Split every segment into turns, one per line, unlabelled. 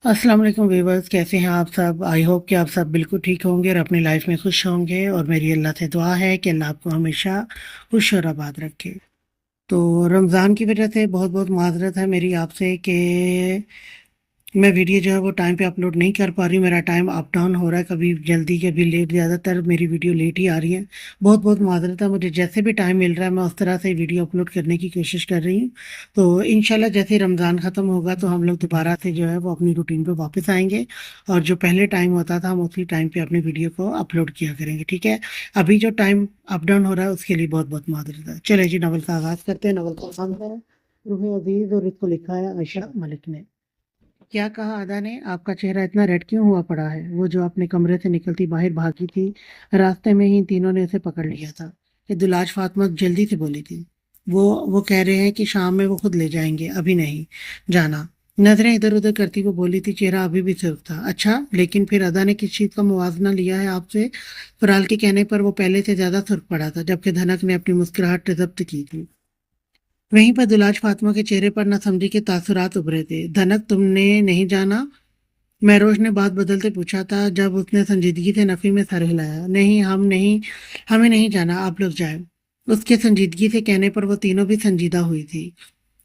अस्सलाम वालेकुम व्यूवर्स, कैसे हैं आप सब। आई होप कि आप सब बिल्कुल ठीक होंगे और अपनी लाइफ में खुश होंगे। और मेरी अल्लाह से दुआ है कि अल्लाह आपको हमेशा खुश और आबाद रखे। तो रमज़ान की वजह से बहुत बहुत माजरत है मेरी आपसे कि मैं वीडियो जो है वो टाइम पे अपलोड नहीं कर पा रही हूँ। मेरा टाइम अप डाउन हो रहा है, कभी जल्दी कभी लेट, ज़्यादातर मेरी वीडियो लेट ही आ रही है। बहुत बहुत माजरत है, मुझे जैसे भी टाइम मिल रहा है मैं उस तरह से वीडियो अपलोड करने की कोशिश कर रही हूँ। तो इंशाल्लाह जैसे ही रमज़ान ख़त्म होगा तो हम लोग दोबारा से जो है वो अपनी रूटीन पे वापस आएंगे। और जो पहले टाइम होता था हम उसी टाइम पे अपनी वीडियो को अपलोड किया करेंगे, ठीक है। अभी जो टाइम अप डाउन हो रहा है उसके लिए बहुत बहुत माजरत है। चलिए जी, नवल का आगाज़ करते हैं। नवल का नाम है रूह अजीज़ और इसको लिखा है आयशा मलिक ने। क्या कहा अदा ने, आपका चेहरा इतना रेड क्यों हुआ पड़ा है। वो जो अपने कमरे से निकलती बाहर भागी थी, रास्ते में ही इन तीनों ने उसे पकड़ लिया था। कि दुलाज फातिमा जल्दी से बोली थी। वो कह रहे हैं कि शाम में वो खुद ले जाएंगे, अभी नहीं जाना। नजरें इधर उधर करती वो बोली थी, चेहरा अभी भी सुर्ख था। अच्छा, लेकिन फिर अदा ने किस चीज का मुवाजना लिया है आपसे। फराल के कहने पर वो पहले से ज्यादा सुर्ख पड़ा था, जबकि धनक ने अपनी मुस्कुराहट जब्त की थी। वहीं पर दुलाज फातिमा के चेहरे पर नासमझी के तासुरात उभरे थे। धनक, तुमने नहीं जाना। महरोज ने बात बदलते पूछा था, जब उसने संजीदगी से नफी में सर हिलाया। नहीं, हम नहीं, हमें नहीं जाना, आप लोग जाए। उसके संजीदगी से कहने पर वो तीनों भी संजीदा हुई थी।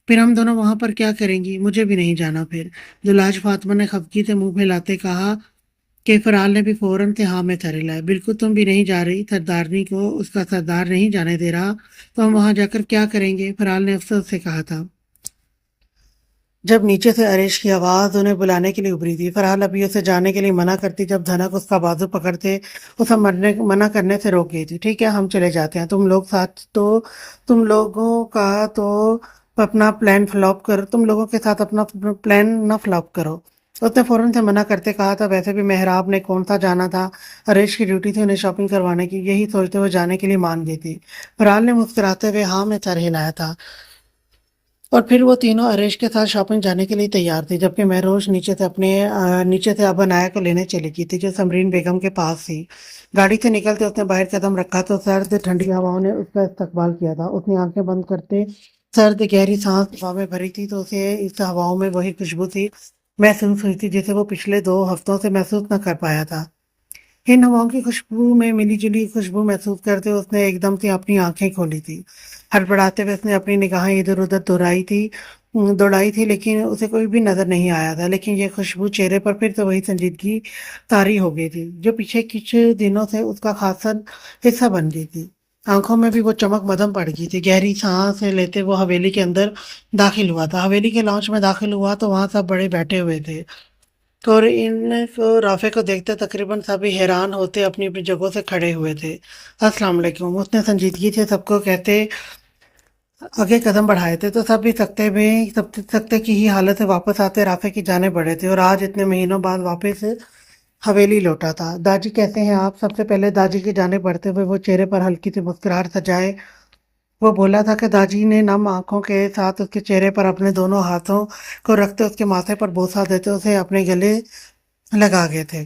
फिर हम दोनों वहां पर क्या करेंगी, मुझे भी नहीं जाना फिर। दुलाज फातिमा ने खफगी से मुंह फैलाते कहा कि फराल ने भी फौरन से हाँ में सर हिलाया। बिल्कुल तुम भी नहीं जा रही, सरदारनी को उसका सरदार नहीं जाने दे रहा, तो हम वहां जाकर क्या करेंगे, फराल ने अफसोस से कहा था। जब नीचे से अरेश की आवाज उन्हें बुलाने के लिए उभरी थी। फरहाल अभी उसे जाने के लिए मना करती, जब धनक उसका बाजू पकड़ते उसे मना करने से रोक गई थी। ठीक है, हम चले जाते हैं, तुम लोग साथ तो, तुम लोगों का तो अपना प्लान फ्लॉप कर, तुम लोगों के साथ अपना प्लान ना फ्लॉप करो। उसने फौरन से मना करते कहा था, वैसे भी मेहराब ने कौन सा जाना था। अरेश की ड्यूटी थी उन्हें शॉपिंग करवाने की, यही सोचते हुए जाने के लिए मान गई थी। फरहाल ने मुस्कुराते हुए हाँ में सर हिलाया था। और फिर वो तीनों अरेश के साथ शॉपिंग जाने के लिए तैयार थी, जबकि महरोश नीचे से अब अनाया को लेने चली गई थी, जो समरीन बेगम के पास थी। गाड़ी से निकलते उसने बाहर कदम रखा तो सर्द ठंडी हवाओं ने उसका इस्तकबाल किया था। उसने आंखें बंद करते सर्द गहरी सांस हवा में भरी थी, तो उसे इस हवाओं में वही खुशबू थी महसूस हुई थी जिसे वो पिछले 2 हफ्तों से महसूस न कर पाया था। इन हवाओं की खुशबू में मिली-जुली खुशबू महसूस करते उसने एकदम से अपनी आंखें खोली थी। हड़बड़ाते हुए उसने अपनी निगाहें इधर-उधर दौड़ाई थी, लेकिन उसे कोई भी नज़र नहीं आया था। लेकिन ये खुशबू चेहरे पर फिर से वही संजीदगी तारी हो गई थी, जो पीछे कुछ दिनों से उसका खासा हिस्सा बन गई थी। आंखों में भी वो चमक मदम पड़ गई थी। गहरी सांस लेते वो हवेली के अंदर दाखिल हुआ था। हवेली के लॉन्च में दाखिल हुआ तो वहाँ सब बड़े बैठे हुए थे। तो और इनको राफ़े को देखते तकरीबन सभी हैरान होते अपनी-अपनी जगहों से खड़े हुए थे। अस्सलाम वालेकुम, उसने संजीदगी से सबको कहते आगे कदम बढ़ाए थे, तो सब भी सकते की ही हालत से वापस आते राफ़े की जानिब बढ़े थे। और आज इतने महीनों बाद वापस हवेली लौटा था। दादी कैसे हैं आप। सबसे पहले दादी की जानिब बढ़ते हुए वो चेहरे पर हल्की सी मुस्कुराहट सजाए वो बोला था कि दादी ने नम आंखों के साथ उसके चेहरे पर अपने दोनों हाथों को रखते उसके माथे पर बोसा देते उसे अपने गले लगा गए थे।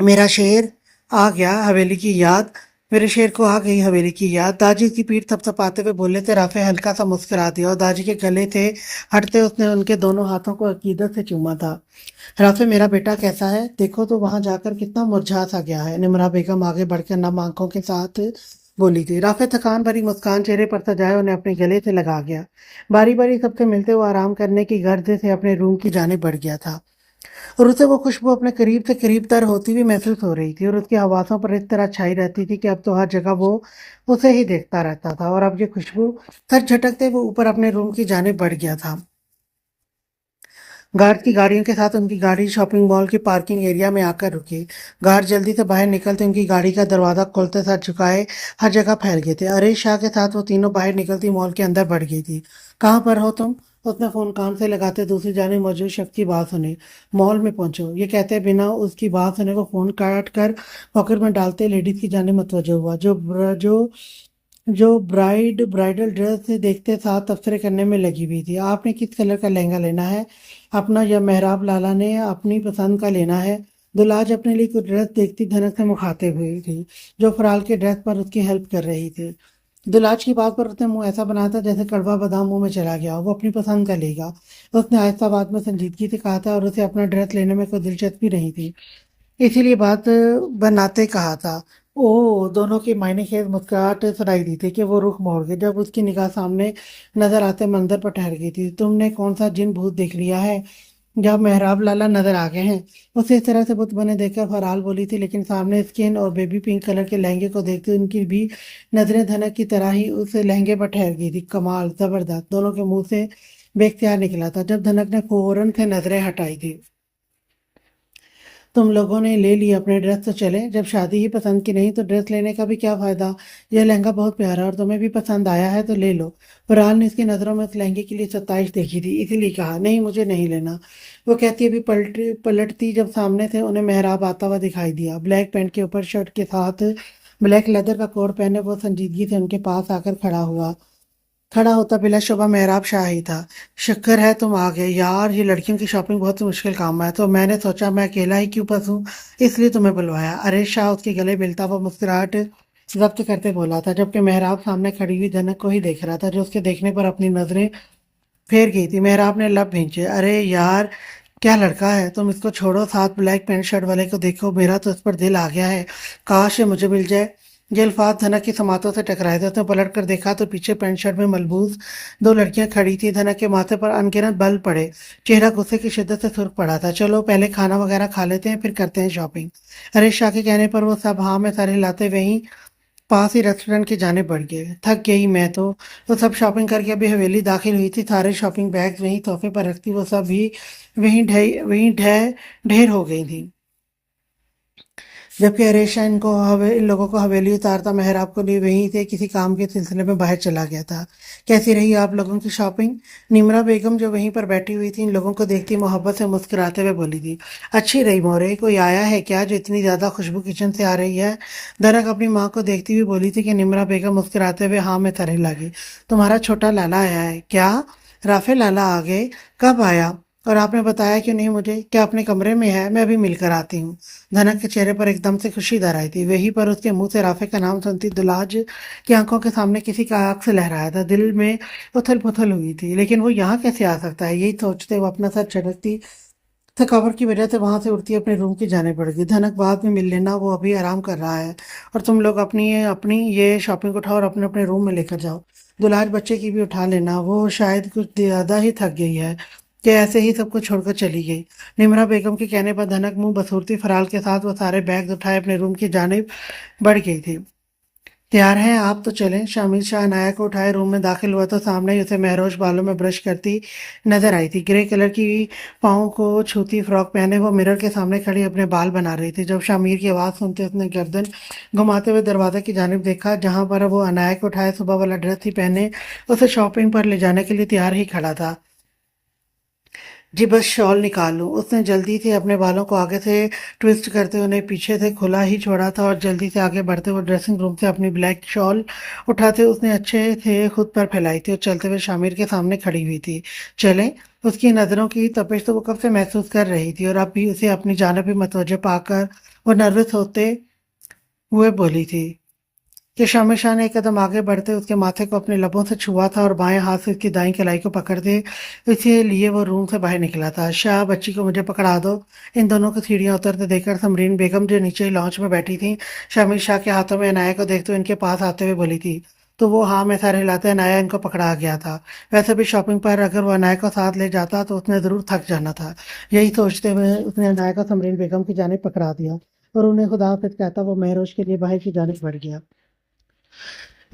मेरा शेर आ गया हवेली की याद, मेरे शेर को आ गई हवेली की याद। दादी की पीठ थपथपाते हुए बोले थे। राफे हल्का सा मुस्कुरा दिया और दादी के गले से हटते उसने उनके दोनों हाथों को अकीदत से चूमा था। राफे, मेरा बेटा कैसा है, देखो तो वहां जाकर कितना मुरझा सा गया है। निमरा बेगम आगे बढ़कर नम आंखों के साथ बोली थी। राफे थकान भरी मुस्कान चेहरे पर सजाए उन्हें अपने गले से लगा गया। बारी बारी सबसे मिलते हुए आराम करने की गर्ज से अपने रूम की जाने बढ़ गया था। और उसे वो खुशबू अपने करीब से करीब तर होती हुई महसूस हो रही थी और उसकी हवासों पर इस तरह छाई रहती थी कि अब तो हर जगह वो उसे ही देखता रहता था। और अब ये खुशबू सर झटकते वो ऊपर अपने रूम की जानिब बढ़ गया था। गार्ड की गाड़ियों के साथ उनकी गाड़ी शॉपिंग मॉल की पार्किंग एरिया में आकर रुकी। गार्ड जल्दी से बाहर निकलते उनकी गाड़ी का दरवाजा खोलते सर झुकाए हर जगह फैल गए थे। अरे शाह के साथ वो तीनों बाहर निकलती मॉल के अंदर बढ़ गई थी। कहाँ पर हो तुम। उसने फोन कान से लगाते दूसरी जाने मौजूद शख्स की बात सुनी। मॉल में पहुंचो, ये कहते बिना उसकी बात सुने वो फोन काट कर पॉकेट में डालते लेडीज की जाने मतवजह हुआ, जो ब्राइडल ड्रेस से देखते साथ तबसरे करने में लगी हुई थी। आपने किस कलर का लहंगा लेना है, अपना या मेहराब लाला ने अपनी पसंद का लेना है। दुलाज अपने लिए कुछ ड्रेस देखती धनक से मुखातिब हुई थी, जो फराल के ड्रेस पर उसकी हेल्प कर रही थी। दुलाज की बात पर उसने मुंह ऐसा बनाया था जैसे कड़वा बादाम मुंह में चला गया हो। वो अपनी पसंद का लेगा। उसने आहिस्ता बात में संजीदगी से कहा था और उसे अपना ड्रेस लेने में कोई दिलचस्पी नहीं थी, इसीलिए बात बनाते कहा था। ओ, दोनों की मायने खेज मुस्कुराहट सुनाई दी थी कि वो रुख मोड़ गए जब उसकी निगाह सामने नजर आते मंदिर पर ठहर गई थी। तुमने कौन सा जिन भूत देख लिया है? जब मेहराब लाला नजर आ गए हैं। उसे इस तरह से बुत बने देखकर फरहाल बोली थी, लेकिन सामने स्किन और बेबी पिंक कलर के लहंगे को देखते उनकी भी नजरें धनक की तरह ही उस लहंगे पर ठहर गई थी। कमाल, जबरदस्त, दोनों के मुंह से बेख्तियार निकला था जब धनक ने फौरन से नजरें हटाई थी। तुम लोगों ने ले ली अपने ड्रेस तो चले, जब शादी ही पसंद की नहीं तो ड्रेस लेने का भी क्या फायदा। यह लहंगा बहुत प्यारा है और तुम्हें भी पसंद आया है तो ले लो। फरहाल ने इसकी नज़रों में उस लहंगे के लिए 27 देखी थी, इसीलिए कहा, नहीं मुझे नहीं लेना। वो कहती अभी पलटती जब सामने से उन्हें मेहराब आता हुआ दिखाई दिया, ब्लैक पैंट के ऊपर शर्ट के साथ ब्लैक लेदर का कोट पहने। वो संजीदगी से उनके पास आकर खड़ा होता बिलाशुबह मेहराब शाह ही था। शुक्र है तुम आ गए यार, ये लड़कियों की शॉपिंग बहुत ही मुश्किल काम है, तो मैंने सोचा मैं अकेला ही क्यों फंसूं, इसलिए तुम्हें बुलवाया। अरे शाह उसके गले मिलता हुआ मुस्कुराहट जब्त करते बोला था, जबकि मेहराब सामने खड़ी हुई जनक को ही देख रहा था जो उसके देखने पर अपनी नजरें फेर गई थी। मेहराब ने लब भींचे, अरे यार क्या लड़का है, तुम इसको छोड़ो, साथ ब्लैक पैंट शर्ट वाले को देखो, मेरा तो इस पर दिल आ गया है, काश ये मुझे मिल जाए। ये अल्फाज धनक की समातों से टकराए थे। उसने पलट कर देखा तो पीछे पैंट शर्ट में मलबूस दो लड़कियां खड़ी थी। धनक के माथे पर अनगिनत बल पड़े, चेहरा गुस्से की शिद्दत से सुर्ख पड़ा था। चलो पहले खाना वगैरह खा लेते हैं, फिर करते हैं शॉपिंग। अरे शाह के कहने पर वो सब हाँ में सारे लाते वहीं पास ही रेस्टोरेंट की जाने बढ़ गए। थक गई मैं तो सब शॉपिंग करके अभी हवेली दाखिल हुई थी, सारे शॉपिंग बैग्स वहीं सोफे पर रखती वो सब भी वहीं ढह ढेर हो गई थी। जबकि हरेशा इन लोगों को हवेली उतारता मेहराब को लिए वहीं से किसी काम के सिलसिले में बाहर चला गया था। कैसी रही आप लोगों की शॉपिंग? निमरा बेगम जो वहीं पर बैठी हुई थी इन लोगों को देखती मोहब्बत से मुस्कुराते हुए बोली थी, अच्छी रही मोरे, कोई आया है क्या जो इतनी ज्यादा खुशबू किचन से आ रही है? दरक अपनी माँ को देखती हुई बोली थी कि निमरा बेगम मुस्कुराते हुए हाँ में तरह लगी, तुम्हारा छोटा लाला आया है क्या? राफे लाला आ गए? कब आया? और आपने बताया क्यों नहीं मुझे? क्या अपने कमरे में है? मैं अभी मिलकर आती हूँ। धनक के चेहरे पर एकदम से खुशी दर आई थी। वहीं पर उसके मुंह से राफे का नाम सुनती दुलाज की आंखों के सामने किसी का आग से लहराया था। दिल में उथल पुथल हुई थी, लेकिन वो यहाँ कैसे आ सकता है, यही सोचते वो अपना सर झटकती थकावट की वजह से वहां से उठती अपने रूम की जाने पड़ गई। धनक बाद में मिल लेना, वो अभी आराम कर रहा है, और तुम लोग अपनी अपनी ये शॉपिंग उठाओ और अपने अपने रूम में लेकर जाओ। दुलाज बच्चे की भी उठा लेना, वो शायद कुछ ज्यादा ही थक गई है कि ऐसे ही सबको छोड़कर चली गई। निमरा बेगम के कहने पर धनक मुंह बसूरती फराल के साथ वो सारे बैग्स उठाए अपने रूम की जानिब बढ़ गई थी। तैयार हैं आप तो चलें। शामिल शाह अनाया को उठाए रूम में दाखिल हुआ तो सामने ही उसे महरोश बालों में ब्रश करती नजर आई थी। ग्रे कलर की पाँव को छूती फ्रॉक पहने वो मिरर के सामने खड़ी अपने बाल बना रही थी। जब शामिर की आवाज़ सुनते उसने गर्दन घुमाते हुए दरवाजे की जानिब देखा, जहां पर वो अनाया को उठाए सुबह वाला ड्रेस ही पहने उसे शॉपिंग पर ले जाने के लिए तैयार ही खड़ा था। जी बस शॉल निकाल लूं। उसने जल्दी से अपने बालों को आगे से ट्विस्ट करते उन्हें पीछे से खुला ही छोड़ा था और जल्दी से आगे बढ़ते हुए ड्रेसिंग रूम से अपनी ब्लैक शॉल उठाते उसने अच्छे से खुद पर फैलाई थी और चलते हुए शामिर के सामने खड़ी हुई थी। चले। उसकी नज़रों की तपिश तो वो कब से महसूस कर रही थी और अब भी उसे अपनी जानिब भी मतवज्जो पाकर वो नर्वस होते हुए बोली थी कि शामिर शाह ने एक कदम आगे बढ़ते उसके माथे को अपने लबों से छुआ था और बाएं हाथ से उसकी दाईं कलाई को पकड़ते इसीलिए वो रूम से बाहर निकला था। शाह, बच्ची को मुझे पकड़ा दो। इन दोनों को सीढ़ियां उतरते देखकर समरीन बेगम जो नीचे लॉन्च में बैठी थी शामिर शाह के हाथों में अनाया को देखते हुए इनके पास आते हुए बोली थी, तो वो हाँ में सारे हिलाते अनाया इनको पकड़ा गया था। वैसे भी शॉपिंग पर अगर वो अनाया को साथ ले जाता तो उसने जरूर थक जाना था। यही सोचते हुए उसने अनाया को समरीन बेगम की जानिब पकड़ा दिया और उन्हें खुदा हाफिज कहता वो महरोश के लिए बाहर की जानिब बढ़ गया।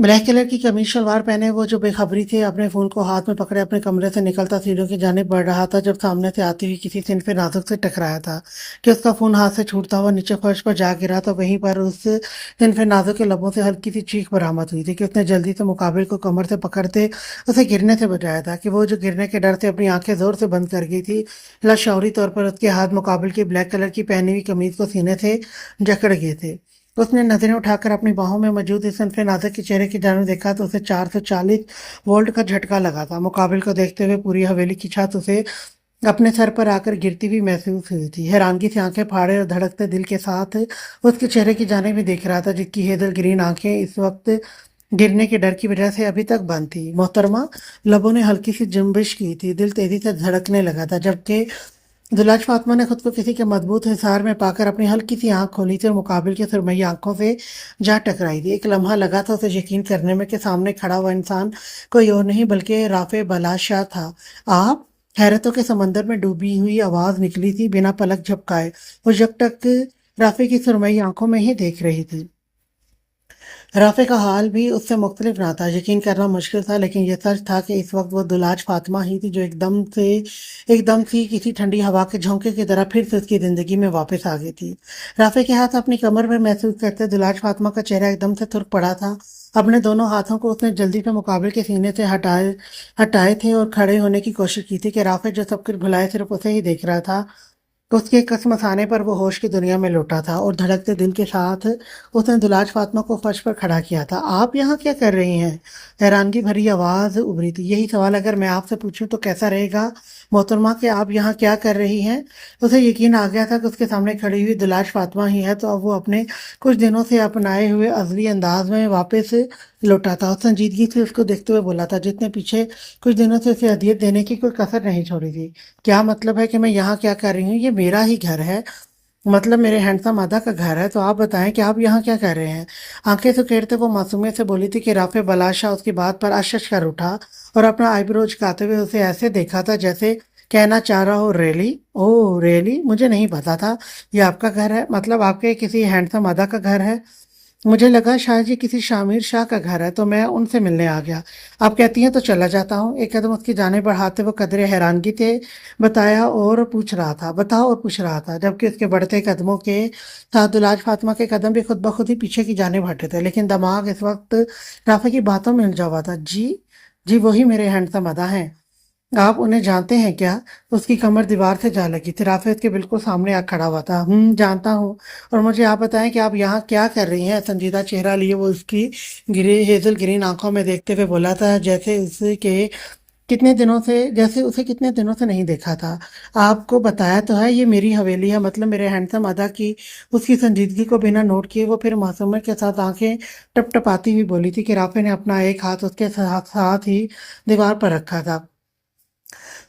ब्लैक कलर की कमीज शलवार पहने वो जो बेखबरी थे अपने फोन को हाथ में पकड़े अपने कमरे से निकलता सीढ़ियों की जानिब बढ़ रहा था जब सामने से आती हुई किसी सिन पे नाजुक से टकराया था कि उसका फोन हाथ से छूटता हुआ नीचे फर्श पर जा गिरा तो वहीं पर उस सिन पे नाजुक के लबों से हल्की सी चीख बरामद हुई थी कि उसने जल्दी से मुकाबिल को कमर से पकड़ते उसे गिरने से बचाया था कि वो जो गिरने के डर से अपनी आंखें जोर से बंद कर गई थी। लशौरी तौर पर उसके हाथ मुकाबिल की ब्लैक कलर की पहनी हुई कमीज को सीने से जकड़ गए थे। उसने नजरें उठाकर अपनी बाहों में मौजूद इस सनफे नाज़िक के चेहरे की जानिब देखा तो उसे 440 वोल्ट का झटका लगा था। मुकाबिल को देखते हुए पूरी हवेली की छत उसे अपने सर पर आकर गिरती हुई महसूस हुई थी। हैरानगी से आंखें फाड़े और धड़कते दिल के साथ उसके चेहरे की जानिब भी देख रहा था जिसकी हेजल ग्रीन आंखें इस वक्त गिरने के डर की वजह से अभी तक बंद थी। मोहतरमा, लबों ने हल्की सी जुम्बिश की थी, दिल तेजी से धड़कने लगा था, जबकि दुलाज फातिमा ने खुद को किसी के मजबूत हिसार में पाकर अपनी हल्की सी आंख खोली थी और मुकाबिल की सुरमई आंखों से जा टकराई थी। एक लम्हा लगा था उसे यकीन करने में कि सामने खड़ा हुआ इंसान कोई और नहीं बल्कि राफे बलाशाह था। आप? हैरतों के समंदर में डूबी हुई आवाज निकली थी बिना पलक झपकाए। वो जब तक राफे की सुरमई आंखों में ही देख रही थी। राफे का हाल भी उससे मुख्तलिफ ना था। यकीन करना मुश्किल था, लेकिन यह सच था कि इस वक्त वो दुलाज फातिमा ही थी जो एकदम सी किसी ठंडी हवा के झोंके की तरह फिर से उसकी जिंदगी में वापस आ गई थी। राफे के हाथ अपनी कमर पर महसूस करते दुलाज फातिमा का चेहरा एकदम से तुर्क पड़ा था। अपने दोनों हाथों को उसने जल्दी से मुकाबिल के सीने से हटाए थे और खड़े होने की कोशिश की थी कि राफे जो सब कुछ भुलाए सिर्फ उसे ही देख रहा था। उसके कसमसाने पर वो होश की दुनिया में लौटा था और धड़कते दिल के साथ उसने दुलाज फातिमा को फर्श पर खड़ा किया था। आप यहाँ क्या कर रही हैं? हैरानगी भरी आवाज उभरी थी। यही सवाल अगर मैं आपसे पूछूं तो कैसा रहेगा मोहतरमा, कि आप यहाँ क्या कर रही हैं? उसे यकीन आ गया था कि उसके सामने खड़ी हुई दुलाज फातिमा ही है, तो अब वो अपने कुछ दिनों से अपनाए हुए अजली अंदाज में वापस लौटा था और संजीदगी से उसको देखते हुए बोला था, जितने पीछे कुछ दिनों से उसे अदियत देने की कोई कसर नहीं छोड़ी थी। क्या मतलब है कि मैं यहाँ क्या कर रही हूँ? ये मेरा ही घर है, मतलब मेरे हैंडसम अदा का घर है। तो आप बताएं कि आप यहाँ क्या कर रहे हैं? आंखें सुखेरते वो मासूमियत से बोली थी कि राफे बलाशा उसकी बात पर अशश कर उठा और अपना आईब्रो झुकाते हुए उसे ऐसे देखा था जैसे कहना चाह रहा हो, रियली? ओह रियली, मुझे नहीं पता था ये आपका घर है, मतलब आपके किसी हैंडसम अदा का घर है। मुझे लगा शायद ये किसी शामिर शाह का घर है, तो मैं उनसे मिलने आ गया। आप कहती हैं तो चला जाता हूँ। एक कदम उसकी जानिब बढ़ाते वो कदरे हैरानगी थे बताओ और पूछ रहा था, जबकि उसके बढ़ते कदमों के साथ दुलाज फातिमा के कदम भी खुद ब खुद ही पीछे की जानिब हटे थे, लेकिन दिमाग इस वक्त राफे की बातों में उलझा हुआ था। जी, जी वही मेरे हैंडसम अदा हैं। आप उन्हें जानते हैं क्या? उसकी कमर दीवार से जा लगी थी। राफे उसके बिल्कुल सामने आ खड़ा हुआ था। जानता हूँ। और मुझे आप बताएं कि आप यहाँ क्या कर रही हैं? संजीदा चेहरा लिए वो उसकी हेजल ग्रीन आंखों में देखते हुए बोला था, जैसे उसे कितने दिनों से नहीं देखा था। आपको बताया तो है ये मेरी हवेली है, मतलब मेरे हैंडसम अदा की। उसकी संजीदगी को बिना नोट किए वो फिर मासूमियत के साथ आंखें टपटपाती हुई बोली थी कि राफे ने अपना एक हाथ उसके साथ साथ ही दीवार पर रखा था।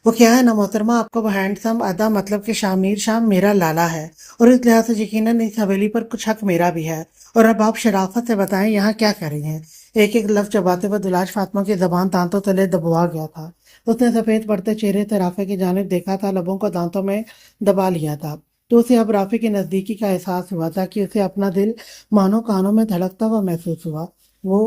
वो क्या है ना मोहतरमा, आपका वो हैंडसम अदा मतलब कि शामिर शाह मेरा लाला है, और इस लिहाज से यकीनन इस हवेली पर कुछ हक मेरा भी है। और अब आप शराफत से बताएं यहाँ क्या कर रही हैं? एक एक लफ्ज चबाते हुए दुलाज फातिमा की जबान दांतों तले दबवा गया था। उसने सफेद पड़ते चेहरे से राफे की जानिब देखा था, लबों को दांतों में दबा लिया था। तो उसे अब राफे की नजदीकी का एहसास हुआ था कि उसे अपना दिल मानो कानों में धड़कता हुआ महसूस हुआ। वो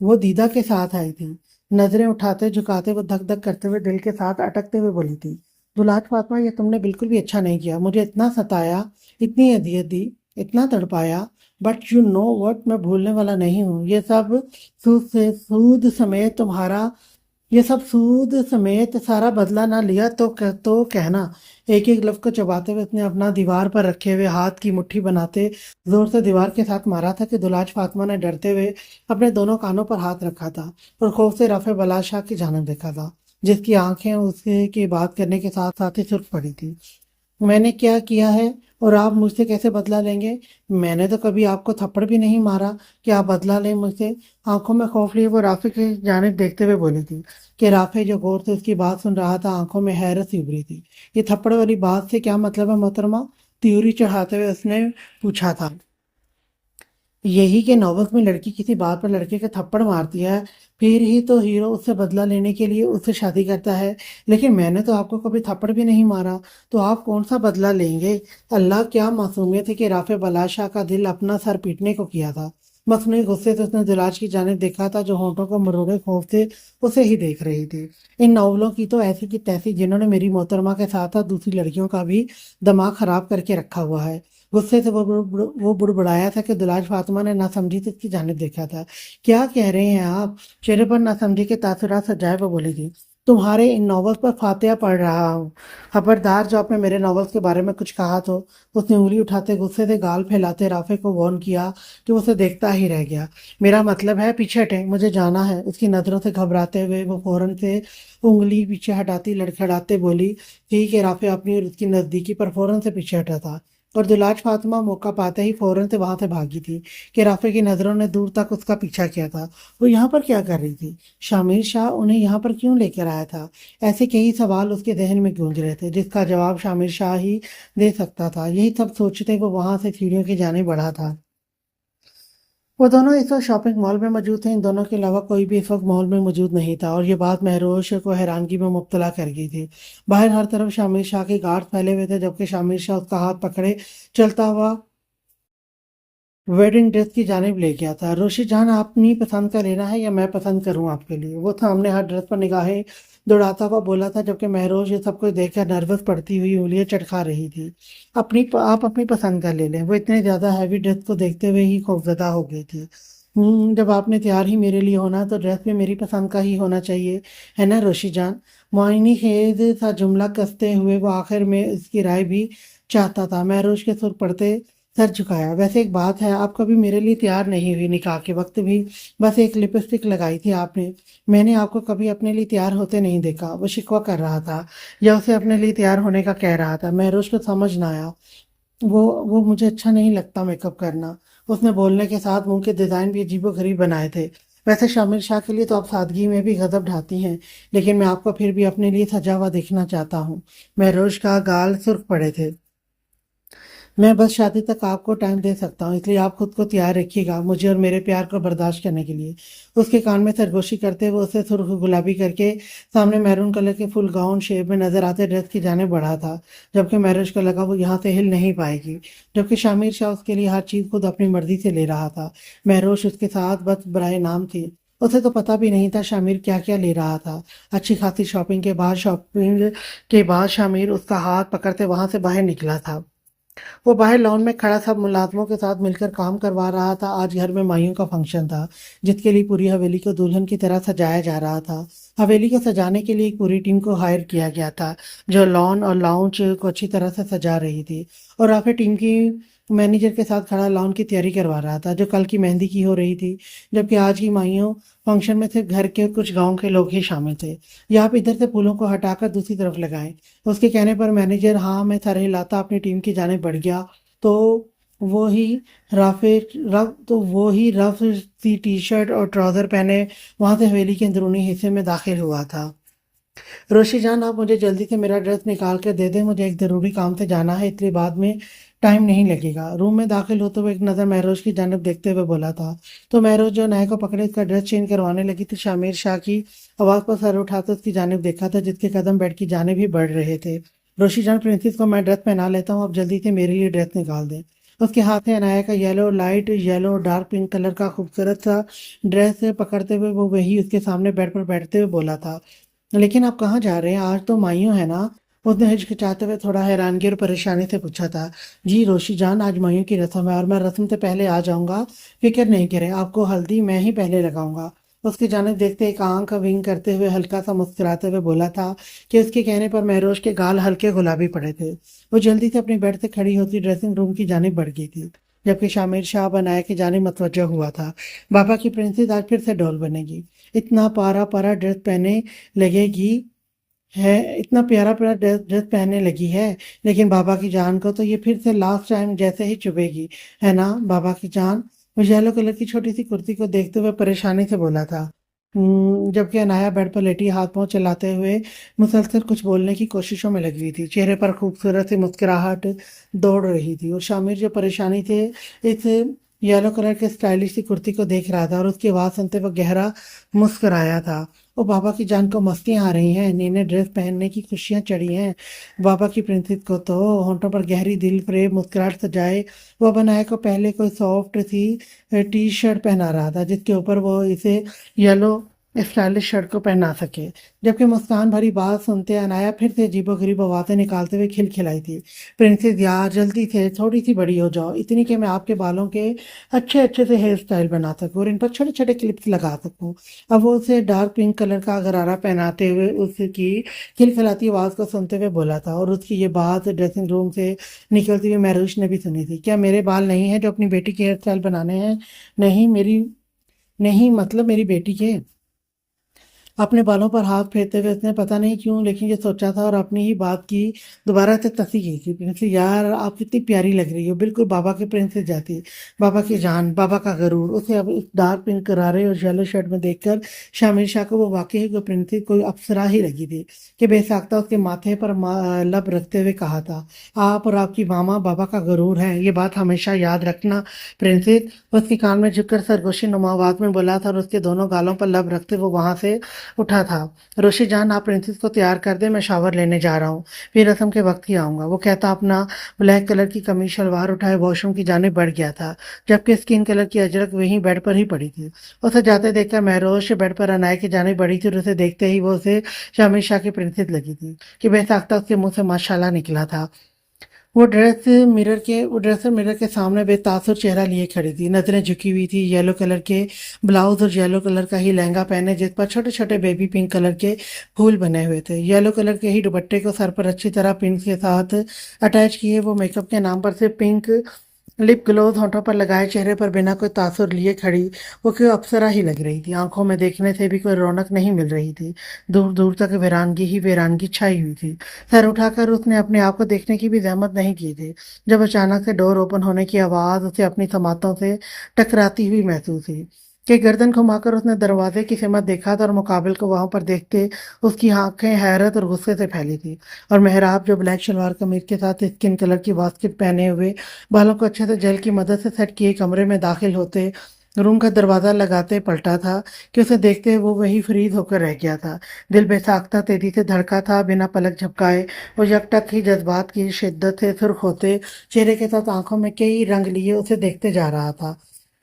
वो दीदा के साथ आई थी। नजरें उठाते झुकाते वो धक धक करते हुए दिल के साथ अटकते हुए बोली थी, दुलाट फातिमा ये तुमने बिल्कुल भी अच्छा नहीं किया, मुझे इतना सताया, इतनी अदियत दी, इतना तड़पाया, बट यू नो वट, मैं भूलने वाला नहीं हूँ। ये सब सूद समेत सारा बदला ना लिया तो कहना। एक एक लफ्ज को चबाते हुए उसने अपना दीवार पर रखे हुए हाथ की मुट्ठी बनाते जोर से दीवार के साथ मारा था कि दुलाज फातिमा ने डरते हुए अपने दोनों कानों पर हाथ रखा था और खौफ से रफे बलाशाह की जानिब देखा था, जिसकी आंखें उसके की बात करने के साथ साथ ही सुर्ख पड़ी थी। मैंने क्या किया है और आप मुझसे कैसे बदला लेंगे? मैंने तो कभी आपको थप्पड़ भी नहीं मारा कि आप बदला लें मुझसे। आंखों में खौफ लिए वो राफे की जानिब देखते हुए बोली थी कि राफे जो गौर से उसकी बात सुन रहा था, आंखों में हैरत सी उभरी थी। ये थप्पड़ वाली बात से क्या मतलब है मोहतरमा? त्योरी चढ़ाते हुए उसने पूछा था। यही कि नौबत में लड़की किसी बात पर लड़के के थप्पड़ मारती है, फिर ही तो हीरो उससे बदला लेने के लिए उससे शादी करता है। लेकिन मैंने तो आपको कभी थप्पड़ भी नहीं मारा, तो आप कौन सा बदला लेंगे? अल्लाह, क्या मासूमियत है कि राफे बलाशाह का दिल अपना सर पीटने को किया था। मसनूई गुस्से से उसने दिलाज की जानिब देखा था जो होंठों को मरोड़े खौफ से उसे ही देख रही थी। इन नॉवलों की तो ऐसी की तैसी, जिन्होंने मेरी मोहतरमा के साथ साथ दूसरी लड़कियों का भी दिमाग खराब करके रखा हुआ है। गुस्से से वो बुड़बुड़ाया था कि दुलाज फातिमा ने नासमझी से उसकी जानिब देखा था। क्या कह रहे हैं आप? चेहरे पर नासमझी के तासुरात सजाए वो बोली थी। तुम्हारे इन नॉवेल्स पर फातिहा पढ़ रहा हूँ। खबरदार, जो आपने मेरे नॉवेल्स के बारे में कुछ कहा तो। उसने उंगली उठाते गुस्से से गाल फैलाते राफे को वॉर्न किया कि वो उसे देखता ही रह गया। मेरा मतलब है पीछे हटें, मुझे जाना है। उसकी नजरों से घबराते हुए वो फौरन से उंगली पीछे हटाती लड़खड़ाते बोली थी कि राफे अपनी और उसकी नजदीकी पर फौरन से पीछे हटा था। اور دلاج فاطمہ موقع پاتے ہی فوراً سے وہاں سے بھاگی تھی کہ رافع کی نظروں نے دور تک اس کا پیچھا کیا تھا۔ وہ یہاں پر کیا کر رہی تھی؟ شامر شاہ انہیں یہاں پر کیوں لے کر آیا تھا؟ ایسے کئی سوال اس کے ذہن میں گونج رہے تھے جس کا جواب شامر شاہ ہی دے سکتا تھا۔ یہی سب سوچتے وہ وہاں سے سیڑھیوں کی جانب بڑھا تھا۔ وہ دونوں اس وقت شاپنگ مال میں موجود تھے، ان دونوں کے علاوہ کوئی بھی اس وقت مال میں موجود نہیں تھا، اور یہ بات مہروش کو حیرانگی میں مبتلا کر گئی تھی۔ باہر ہر طرف شامر شاہ کے گارڈ پھیلے ہوئے تھے، جبکہ شامر شاہ اس کا ہاتھ پکڑے چلتا ہوا ویڈنگ ڈریس کی جانب لے گیا تھا۔ روشی جان، آپ اپنی پسند کا لینا ہے یا میں پسند کروں آپ کے لیے؟ وہ سامنے ہر ڈریس پر نگاہیں دوڑاتا ہوا بولا تھا، جبکہ مہروش یہ سب کچھ دیکھ کر نروس پڑتی ہوئی انگلیاں چٹکا رہی تھی۔ آپ اپنی پسند کا لے لیں۔ وہ اتنے زیادہ ہیوی ڈریس کو دیکھتے ہوئے ہی خوفزدہ ہو گئی تھی۔ جب آپ نے تیار ہی میرے لیے ہونا تو ڈریس بھی میری پسند کا ہی ہونا چاہیے، ہے نا روشی جان؟ معانی خیز سا جملہ کستے ہوئے وہ آخر میں اس کی رائے بھی چاہتا تھا۔ مہروش کے سر پڑتے سر جھکایا۔ ویسے ایک بات ہے، آپ کبھی میرے لیے تیار نہیں ہوئی، نکاح کے وقت بھی بس ایک لپسٹک لگائی تھی آپ نے۔ میں نے آپ کو کبھی اپنے لیے تیار ہوتے نہیں دیکھا۔ وہ شکوہ کر رہا تھا یا اسے اپنے لیے تیار ہونے کا کہہ رہا تھا؟ مہروش کو سمجھ نہ آیا۔ وہ مجھے اچھا نہیں لگتا میک اپ کرنا۔ اس نے بولنے کے ساتھ منہ کے ڈیزائن بھی عجیب و غریب بنائے تھے۔ ویسے شامر شاہ کے لیے تو آپ سادگی میں بھی غضب ڈھاتی ہیں، لیکن میں آپ کو پھر بھی اپنے لیے سجا ہوا دیکھنا چاہتا ہوں۔ مہروش کا گال سرخ پڑے تھے۔ میں بس شادی تک آپ کو ٹائم دے سکتا ہوں، اس لیے آپ خود کو تیار رکھیے گا مجھے اور میرے پیار کو برداشت کرنے کے لیے۔ اس کے کان میں سرگوشی کرتے ہوئے اسے سرخ گلابی کر کے سامنے میرون کلر کے فل گاؤن شیپ میں نظر آتے ڈریس کی جانب بڑھا تھا، جبکہ مہروش کو لگا وہ یہاں سے ہل نہیں پائے گی، جبکہ شامر شاہ اس کے لیے ہر چیز خود اپنی مرضی سے لے رہا تھا۔ مہروش اس کے ساتھ بس برائے نام تھی۔ اسے تو پتہ بھی نہیں تھا شامر کیا کیا لے رہا تھا۔ اچھی خاصی شاپنگ کے بعد شامر اس کا ہاتھ پکڑتے وہاں سے باہر نکلا تھا۔ وہ باہر لان میں کھڑا سب ملازموں کے ساتھ مل کر کام کروا رہا تھا۔ آج گھر میں مائیوں کا فنکشن تھا، جس کے لیے پوری حویلی کو دلہن کی طرح سجایا جا رہا تھا۔ حویلی کو سجانے کے لیے ایک پوری ٹیم کو ہائر کیا گیا تھا، جو لان اور لاؤنج کو اچھی طرح سے سجا رہی تھی، اور رافع ٹیم کی مینیجر کے ساتھ کھڑا لان کی تیاری کروا رہا تھا، جو کل کی مہندی کی ہو رہی تھی، جبکہ آج کی مائیوں فنکشن میں صرف گھر کے کچھ گاؤں کے لوگ ہی شامل تھے۔ یا آپ ادھر سے پھولوں کو ہٹا کر دوسری طرف لگائیں۔ اس کے کہنے پر مینیجر ہاں میں سر ہلاتا اپنی ٹیم کی جانب بڑھ گیا تو وہی رف سی ٹی شرٹ اور ٹراؤزر پہنے وہاں سے حویلی کے اندرونی حصے میں داخل ہوا تھا۔ روشی جان، آپ مجھے جلدی سے میرا ڈریس نکال کر دے دیں، مجھے ایک ضروری کام سے جانا ہے، اس لیے بعد میں ٹائم نہیں لگے گا۔ روم میں داخل ہوتے ہوئے ایک نظر مہروش کی جانب دیکھتے ہوئے بولا تھا تو مہروش جو نائے کو پکڑے اس کا ڈریس چینج کروانے لگی تھی، شامر شاہ کی آواز پر سر اٹھاتے اس کی جانب دیکھا تھا، جس کے قدم بیڈ کی جانب ہی بڑھ رہے تھے۔ روشی جان، پرنسس کو میں ڈریس پہنا لیتا ہوں، اب جلدی سے میرے لیے ڈریس نکال دیں۔ اس کے ہاتھ میں عنایا کا یلو، لائٹ یلو اور ڈارک پنک کلر کا خوبصورت سا ڈریس پکڑتے ہوئے وہ وہی اس کے سامنے بیڈ پر بیٹھتے ہوئے بولا تھا۔ لیکن آپ کہاں جا رہے ہیں؟ آج تو مائیوں ہے نا؟ اس نے ہچکچاتے ہوئے تھوڑا حیرانگی اور پریشانی سے پوچھا تھا۔ جی روشی جان، آج مائیوں کی رسم ہے اور میں رسم سے پہلے آ جاؤں گا، فکر نہیں کریں، آپ کو ہلدی میں ہی پہلے لگاؤں گا۔ اس کی جانب دیکھتے ایک آنکھ ونک کرتے ہوئے ہلکا سا مسکراتے ہوئے بولا تھا کہ اس کے کہنے پر مہروش کے گال ہلکے گلابی پڑے تھے۔ وہ جلدی سے اپنی بیڈ سے کھڑی ہوتی ڈریسنگ روم کی جانب بڑھ گئی تھی، جبکہ شامر شاہ بنائے کی جانب متوجہ ہوا تھا۔ بابا کی پرنسس آج پھر سے ڈول بنے گی، اتنا پیارا ڈریس پہنے لگے گی ہے اتنا پیارا ڈریس پہننے لگی ہے، لیکن بابا کی جان کو تو یہ پھر سے لاسٹ ٹائم جیسے ہی چبھے گی، ہے نا بابا کی جان؟ وہ یلو کلر کی چھوٹی سی کرتی کو دیکھتے ہوئے پریشانی سے بولا تھا، جبکہ عنایا بیڈ پر لیٹی ہاتھ پاؤں چلاتے ہوئے مسلسل کچھ بولنے کی کوششوں میں لگی ہوئی تھی۔ چہرے پر خوبصورت سی مسکراہٹ دوڑ رہی تھی، اور شامر جو پریشانی سے اس یلو کلر کے اسٹائلش سی کرتی کو دیکھ رہا تھا اور اس کی آواز سنتے وہ گہرا مسکرایا تھا۔ وہ بابا کی جان کو مستیاں آ رہی ہیں، نئے نئے ڈریس پہننے کی خوشیاں چڑھی ہیں بابا کی پرنسس کو تو۔ ہونٹوں پر گہری دل فریب مسکراہٹ سجائے وہ بنائے کو پہلے کوئی سافٹ سی ٹی شرٹ پہنا رہا تھا، جس کے اوپر وہ اسے یلو اسٹائلش شرٹ کو پہنا سکے، جبکہ مسکان بھری بات سنتے عنایا پھر سے عجیب و غریب آوازیں نکالتے ہوئے کھلکھلائی تھی، پرنسس یار جلدی سے تھوڑی سی بڑی ہو جاؤ، اتنی کہ میں آپ کے بالوں کے اچھے سے ہیئر اسٹائل بنا سکوں اور ان پر چھوٹے چھوٹے کلپس لگا سکوں۔ اب وہ اسے ڈارک پنک کلر کا غرارہ پہناتے ہوئے اس کی کھلکھلاتی آواز کو سنتے ہوئے بولا تھا، اور اس کی یہ بات ڈریسنگ روم سے نکلتی ہوئی مہروش نے بھی سنی تھی۔ کیا میرے بال نہیں ہیں جو اپنی بیٹی کے ہیئر اسٹائل بنانے ہیں؟ نہیں مطلب میری بیٹی کے۔ اپنے بالوں پر ہاتھ پھیرتے ہوئے اس نے پتہ نہیں کیوں لیکن یہ سوچا تھا اور اپنی ہی بات کی دوبارہ سے تصحیح کی تھی۔ پرنسس یار آپ کتنی پیاری لگ رہی ہو، بالکل بابا کے پرنسس جاتی، بابا کی جان، بابا کا غرور۔ اسے اب اس ڈارک پنک کرارے اور یلو شرٹ میں دیکھ کر شامل شاہ کو وہ واقعی کوئی پرنسس کوئی اپسرا ہی لگی تھی کہ بے ساختہ اس کے ماتھے پر لب رکھتے ہوئے کہا تھا، آپ اور آپ کی ماما بابا کا غرور ہے، یہ بات ہمیشہ یاد رکھنا پرنسس۔ اس کے کان میں جھک کر سرگوشی نما آواز میں بولا تھا اور اس کے دونوں گالوں پر لب رکھتے وہ وہاں سے اٹھا تھا۔ روشی جان آپ پرنسس کو تیار کر دیں، میں شاور لینے جا رہا ہوں، پھر رسم کے وقت ہی آؤں گا۔ وہ کہتا اپنا بلیک کلر کی قمیص شلوار اٹھائے واش روم کی جانب بڑھ گیا تھا، جبکہ اسکن کلر کی اجرک وہیں بیڈ پر ہی پڑی تھی۔ اسے جاتے دیکھ کر مہروش بیڈ پر انائے کی جانب بڑھی تھی اور اسے دیکھتے ہی وہ اسے شامل شاہ کی پرنسس لگی تھی کہ بے ساختہ اس کے منہ سے ماشاءاللہ نکلا تھا۔ وہ ڈریسر مرر کے سامنے بے تاثر چہرہ لیے کھڑی تھی، نظریں جھکی ہوئی تھی، یلو کلر کے بلاؤز اور یلو کلر کا ہی لہنگا پہنے جس پر چھوٹے چھوٹے بیبی پنک کلر کے پھول بنے ہوئے تھے، یلو کلر کے ہی دوپٹے کو سر پر اچھی طرح پنس کے ساتھ اٹیچ کیے، وہ میک اپ کے نام پر سے پنک لپ گلوز ہونٹوں پر لگائے چہرے پر بنا کوئی تاثر لیے کھڑی وہ کوئی اپسرا ہی لگ رہی تھی۔ آنکھوں میں دیکھنے سے بھی کوئی رونق نہیں مل رہی تھی، دور دور تک ویرانگی ہی ویرانگی چھائی ہوئی تھی۔ سر اٹھا کر اس نے اپنے آپ کو دیکھنے کی بھی زحمت نہیں کی تھی جب اچانک سے ڈور اوپن ہونے کی آواز اسے اپنی سماعتوں سے ٹکراتی ہوئی محسوس ہوئی کہ گردن گھما کر اس نے دروازے کی سمت دیکھا تھا اور مقابل کو وہاں پر دیکھتے اس کی آنکھیں حیرت اور غصے سے پھیلی تھی، اور محراب جو بلیک شلوار قمیض کے ساتھ اسکن کلر کی واسکٹ پہنے ہوئے بالوں کو اچھے سے جیل کی مدد سے سیٹ کیے کمرے میں داخل ہوتے روم کا دروازہ لگاتے پلٹا تھا کہ اسے دیکھتے وہ وہی فریز ہو کر رہ گیا تھا۔ دل بے ساختہ تیزی سے دھڑکا تھا، بنا پلک جھپکائے وہ یکٹک ہی جذبات کی شدت سے سرخ ہوتے چہرے کے ساتھ آنکھوں میں کئی رنگ لیے اسے دیکھتے جا رہا تھا۔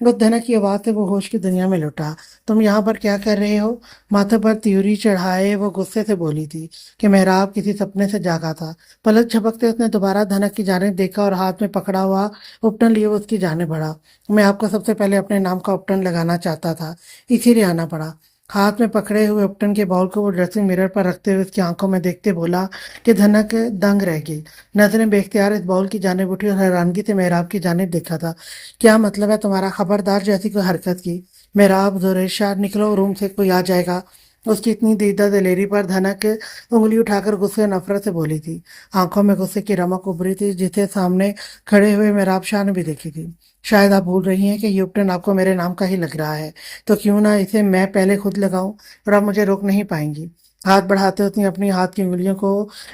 اس دھنک کی آواز سے وہ ہوش کی دنیا میں لوٹا۔ تم یہاں پر کیا کر رہے ہو؟ ماتھے پر تیوری چڑھائے وہ غصے سے بولی تھی کہ محراب کسی سپنے سے جاگا تھا۔ پلک جھپکتے اس نے دوبارہ دھنک کی جانب دیکھا اور ہاتھ میں پکڑا ہوا اپٹن لیے وہ اس کی جانب بڑھا۔ میں آپ کو سب سے پہلے اپنے نام کا اپٹن لگانا چاہتا تھا، اسی لیے آنا پڑا۔ ہاتھ میں پکڑے ہوئے اپٹن کے باؤل کو وہ ڈریسنگ مرر پر رکھتے ہوئے اس کی آنکھوں میں دیکھتے بولا کہ دھنک دنگ رہ گئی، نظریں بے اختیار اس باؤل کی جانب اٹھی اور حیرانگی سے محراب کی جانب دیکھا تھا۔ کیا مطلب ہے تمہارا؟ خبردار جیسی کوئی حرکت کی۔ محراب زوریشا نکلو روم سے، کوئی آ جائے گا۔ اس کی اتنی دیدہ دلیری پر دھنک انگلی اٹھا کر غصے اور نفرت سے بولی تھی۔ آنکھوں میں غصے کی رمق ابھری تھی جسے سامنے کھڑے ہوئے محراب شاہ نے بھی دیکھی تھی۔ شاید آپ بھول رہی ہیں کہ یہ اپٹن آپ کو میرے نام کا ہی لگ رہا ہے، تو کیوں نہ اسے میں پہلے خود لگاؤں اور آپ مجھے روک نہیں پائیں گی۔ ہاتھ بڑھاتے اس نے اپنی ہاتھ کی انگلیوں کو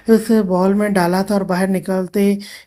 اس بال میں ڈالا تھا اور باہر نکلتے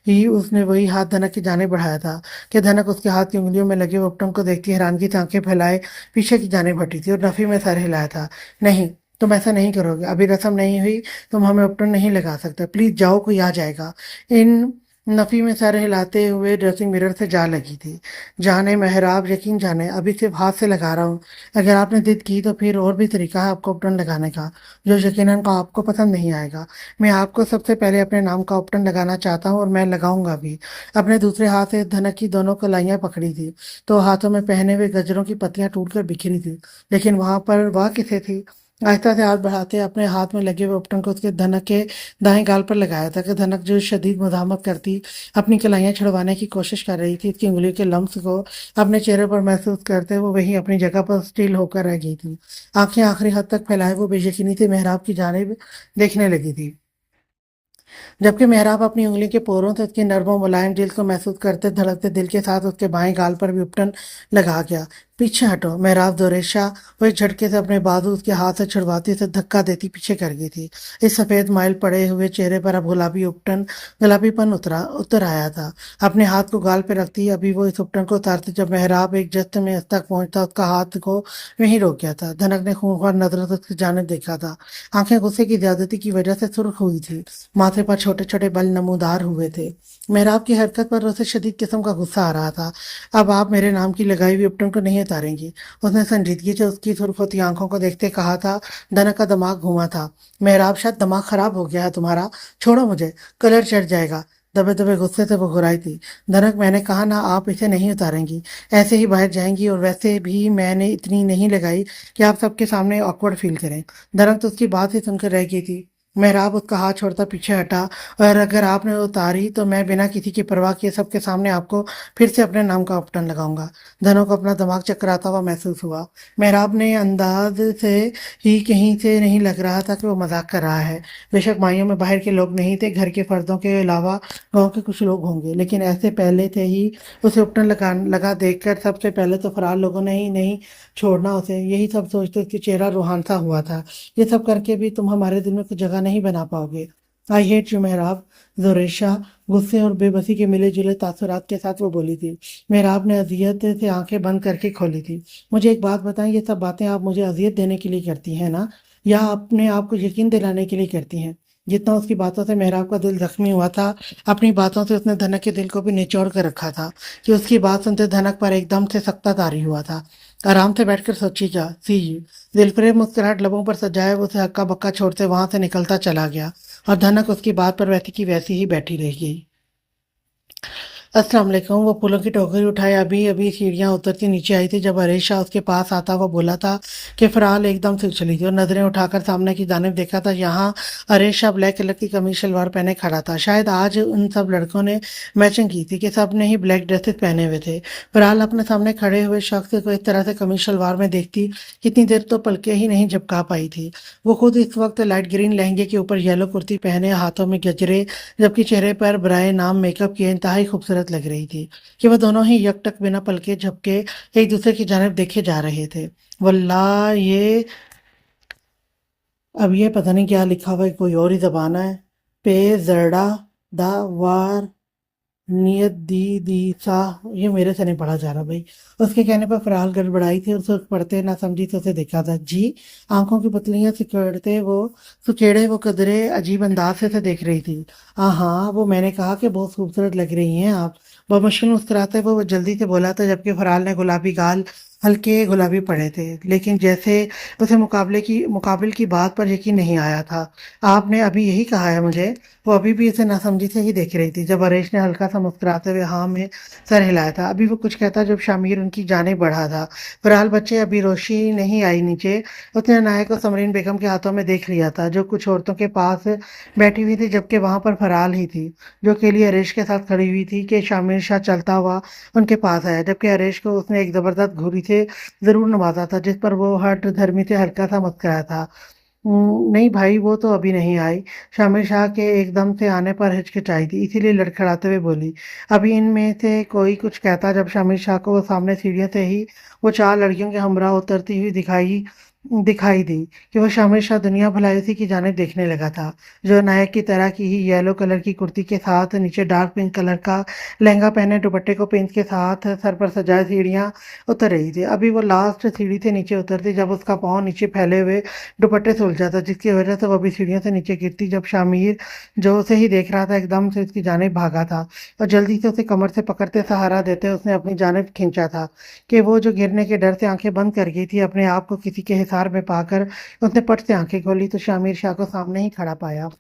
ہی اس نے وہی ہاتھ دھنک کی جانب بڑھایا تھا کہ دھنک اس کے ہاتھ کی انگلیوں میں لگے وہ اپٹن کو دیکھتی حیرانگی سے آنکھیں پھیلائے پیچھے کی جانب ہٹی تھی اور نفی میں سر ہلایا تھا۔ نہیں، تم ایسا نہیں کرو گے، ابھی رسم نہیں ہوئی، تم ہمیں اپٹن نہیں لگا سکتے، پلیز جاؤ، کوئی آ جائے گا۔ ان نفی میں سر ہلاتے ہوئے ڈریسنگ مرر سے جا لگی تھی۔ جانے محراب، یقین جانے ابھی صرف ہاتھ سے لگا رہا ہوں، اگر آپ نے ضد کی تو پھر اور بھی طریقہ ہے آپ کو اپٹن لگانے کا جو یقیناً آپ کو پسند نہیں آئے گا۔ میں آپ کو سب سے پہلے اپنے نام کا اپٹن لگانا چاہتا ہوں اور میں لگاؤں گا بھی۔ اپنے دوسرے ہاتھ سے دھنک کی دونوں کلائیاں پکڑی تھی تو ہاتھوں میں پہنے ہوئے گجروں کی پتیاں ٹوٹ کر بکھری تھی، لیکن وہاں پر وہ کسے تھی؟ آہستہ سے ہاتھ بڑھاتے اپنے ہاتھ میں لگے ہوئے اپٹن کو اس کے دھنک کے دائیں گال پر لگایا تھا کہ دھنک جو شدید مزاحمت کرتی اپنی کلائیاں چھڑوانے کی کوشش کر رہی تھی، اس کی انگلیوں کے لمس کو اپنے چہرے پر محسوس کرتے وہ وہیں اپنی جگہ پر اسٹیل ہو کر رہ گئی تھی۔ آنکھیں آخری حد تک پھیلائے وہ بے یقینی سے محراب کی جانب دیکھنے لگی تھی، جبکہ محراب اپنی انگلی کے پوروں سے اس کی نرم و ملائم جلد کو محسوس کرتے دھڑکتے دل کے ساتھ اس کے بائیں گال پر بھی اپٹن لگا گیا۔ پیچھے ہٹو محراب زوریشا وہ ایک جھٹکے سے اپنے بازو اس کے ہاتھ سے چھڑواتی اسے دھکا دیتی پیچھے کر گئی تھی۔ اس سفید مائل پڑے ہوئے چہرے پر اب گلابی پن اتر آیا تھا۔ اپنے ہاتھ کو گال پہ رکھتی ابھی وہ اس اپٹن کو اتارتی جب محراب ایک جست میں اس تک پہنچتا اس کا ہاتھ کو وہیں روک گیا تھا۔ دھنک نے خونخوار نظروں سے اس کی جانب دیکھا تھا، آنکھیں غصے کی زیادتی کی وجہ سے سرخ ہوئی تھی، ماتھے پر چھوٹے چھوٹے بل نمودار ہوئے تھے۔ محراب کی حرکت پر اسے شدید قسم کا غصہ آ رہا تھا۔ اب آپ میرے نام کی لگائی ہوئی اپٹن کو نہیں اتاریں گی، اس نے سنجیدگی سے اس کی سرخ ہوتی آنکھوں کو دیکھتے کہا تھا۔ دھنک کا دماغ گھوما تھا۔ محراب شاید دماغ خراب ہو گیا ہے تمہارا، چھوڑو مجھے، کلر چڑھ جائے گا۔ دبے دبے غصے سے وہ گھرائی تھی۔ دھنک میں نے کہا نا آپ اسے نہیں اتاریں گی، ایسے ہی باہر جائیں گی، اور ویسے بھی میں نے اتنی نہیں لگائی کہ آپ سب کے سامنے آکورڈ فیل کریں۔ دھنک تو اس کی بات ہی سن کر رہ گئی تھی۔ महराब उसका हाथ छोड़ता पीछे हटा। और अगर आपने उतारी तो मैं बिना किसी की परवाह किए सबके सामने आपको फिर से अपने नाम का उपटन लगाऊंगा। धनों को अपना दिमाग चकराता हुआ महसूस हुआ। महराब ने अंदाज से ही कहीं से नहीं लग रहा था कि वो मजाक कर रहा है। बेशक माइयों में बाहर के लोग नहीं थे, घर के फर्दों के अलावा गांव के कुछ लोग होंगे, लेकिन ऐसे पहले थे ही उसे उपटन लगा देखकर सबसे पहले तो फरार लोगों ने ही नहीं छोड़ना उसे। यही सब सोचते उसके चेहरा रूहान सा हुआ था। ये सब करके भी तुम हमारे दिल में कुछ जगह नहीं बना पाओगे। आई हेट यू मेहराब, जोरेशा गुस्से और बेबसी के मिले जुले तासुरात के साथ वो बोली थी। मेहराब ने अजियत से आंखें बंद करके खोली थी। मुझे एक बात बताएं, ये सब बातें आप मुझे अजियत देने के लिए करती हैं ना, या अपने आप को यकीन दिलाने के लिए करती हैं? जितना उसकी बातों से मेहराब का दिल जख्मी हुआ था, अपनी बातों से उसने धनक के दिल को भी निचोड़ कर रखा था कि उसकी बात सुनते धनक पर एकदम से सख्ता तारी हुआ था। आराम से बैठकर सोचिएगा, सी यू। दिलफरेब मुस्कुराहट लबों पर सजाए वो उसे हक्का बक्का छोड़ते वहां से निकलता चला गया और धनक उसकी बात पर वैसी की वैसी ही बैठी रह गई। अस्सलाम वालेकुम। वो फूलों की टोकरी उठाए अभी अभी सीढ़ियां उतरती नीचे आई थी जब हरीश शाह उसके पास आता हुआ बोला था कि फरहाल एकदम से उछली थी और नजरें उठाकर सामने की जानिब देखा था। यहाँ हरीश शाह ब्लैक कलर की कमीज शलवार पहने खड़ा था। शायद आज उन सब लड़कों ने मैचिंग की थी कि सब ने ही ब्लैक ड्रेसेस पहने हुए थे। फरहाल अपने सामने खड़े हुए शख्स को इस तरह से कमीज शलवार में देखती कितनी देर तो पलके ही नहीं झपका पाई थी। वो खुद इस वक्त लाइट ग्रीन लहंगे के ऊपर येलो कुर्ती पहने, हाथों में गजरे, जबकि चेहरे पर बराए नाम मेकअप किए इंतहाई खूबसूरत लग रही थी कि वह दोनों ही यकटक बिना पलके झपके एक दूसरे की जानिब देखे जा रहे थे। वल्लाह ये अब ये पता नहीं क्या लिखा हुआ है, कोई और ही जबान है। पे जरडा दा वार नियत दी दी सा, ये मेरे से नहीं पढ़ा जा रहा भाई। उसके कहने पर फरहाल गड़बड़ाई थी और उसे पढ़ते ना समझी तो उसे देखा था। जी। आंखों की पुतलियां सुकेड़े वो कदरे अजीब अंदाज से देख रही थी। हाँ, वो मैंने कहा कि बहुत खूबसूरत लग रही हैं आप। बहुत मुश्किल मुस्कुराते वो जल्दी से बोला था, जबकि फरहाल ने गुलाबी गाल हल्के गुलाबी पड़े थे, लेकिन जैसे उसे मुकाबिल की बात पर यकीन नहीं आया था। आपने अभी यही कहा है मुझे? वो अभी भी उसे नासमझी से ही देख रही थी जब हरीश ने हल्का सा मुस्कुराते हुए हाँ में सर हिलाया था। अभी वो कुछ कहता जब शामिर उनकी जाने बढ़ा था। फिलहाल बच्चे अभी रोशी नहीं आई नीचे। उसने नायक को समरीन बेगम के हाथों में देख लिया था, जो कुछ औरतों के पास बैठी हुई थी, जबकि वहां पर फराल ही थी जो के लिए हरीश के साथ खड़ी हुई थी कि शामिर शाह चलता हुआ उनके पास आया, जबकि हरीश को उसने एक जबरदस्त घूरी से जरूर नवाजा था जिस पर वो हट धर्मी से हल्का सा मुस्कुराया था। नहीं भाई, वो तो अभी नहीं आई। शामिर शाह के एकदम से आने पर हिचकिचाई थी, इसीलिए लड़खड़ाते हुए बोली। अभी इनमें से कोई कुछ कहता जब शामिर शाह को वो सामने सीढ़ियों से ही वो चार लड़कियों के हमरा उतरती हुई दिखाई दिखाई दी कि वो शामिर शाह दुनिया भलाई उसी की जानिब देखने लगा था, जो नायक की तरह की ही येलो कलर की कुर्ती के साथ नीचे डार्क पिंक कलर का लहंगा पहने दुपट्टे को पिंच के साथ सर पर सजाए सीढ़ियां उतर रही थी। अभी वो लास्ट सीढ़ी से नीचे उतरती जब उसका पाँव नीचे फैले हुए दुपट्टे से उलझा था, जिसकी वजह से वो भी सीढ़ियों से नीचे गिरती जब शामिर, जो उसे ही देख रहा था, एकदम से उसकी जानिब भागा था और जल्दी से उसे कमर से पकड़ते सहारा देते उसने अपनी जानिब खींचा था कि वो जो गिरने के डर से आंखें बंद कर गई थी, अपने आप को किसी के हिसार में पाकर उसने पट से आंखें खोली तो शामिर शाह को सामने ही खड़ा पाया।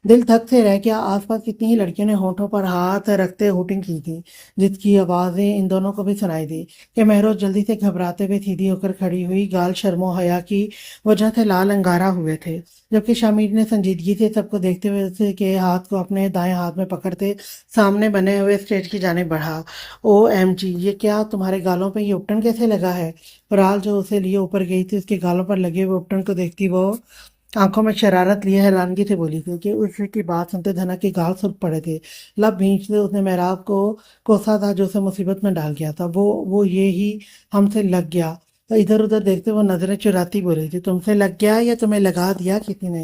दिल धक से रह गया। आसपास कितनी ही लड़कियों ने होठों पर हाथ रखते हुटिंग की थी, जिसकी आवाजें इन दोनों को भी सुनाई दी कि महरोज जल्दी से घबराते हुए सीधी होकर खड़ी हुई, गाल शर्मो हया की वजह से लाल अंगारा हुए थे, जबकि शामिर ने संजीदगी से सबको देखते हुए उसे के हाथ को अपने दाएं हाथ में पकड़ते सामने बने हुए स्टेज की जाने बढ़ा। ओ एम जी, ये क्या तुम्हारे गालों पे ये उपटन कैसे लगा है? फराल जो उसे लिए ऊपर गई थी, उसके गालों पर लगे हुए उपटन को देखती वो आंखों में शरारत लिए हैरानगी से बोली थी कि उसकी बात सुनते धना के गाल सुर्ख पड़े थे। लब भींचते उसने मेहराब को कोसा था जो उसे मुसीबत में डाल गया था। वो ये ही हमसे लग गया। तो इधर उधर देखते वो नजरें चुराती बोली थी, तुमसे लग गया या तुम्हें लगा दिया किसी ने?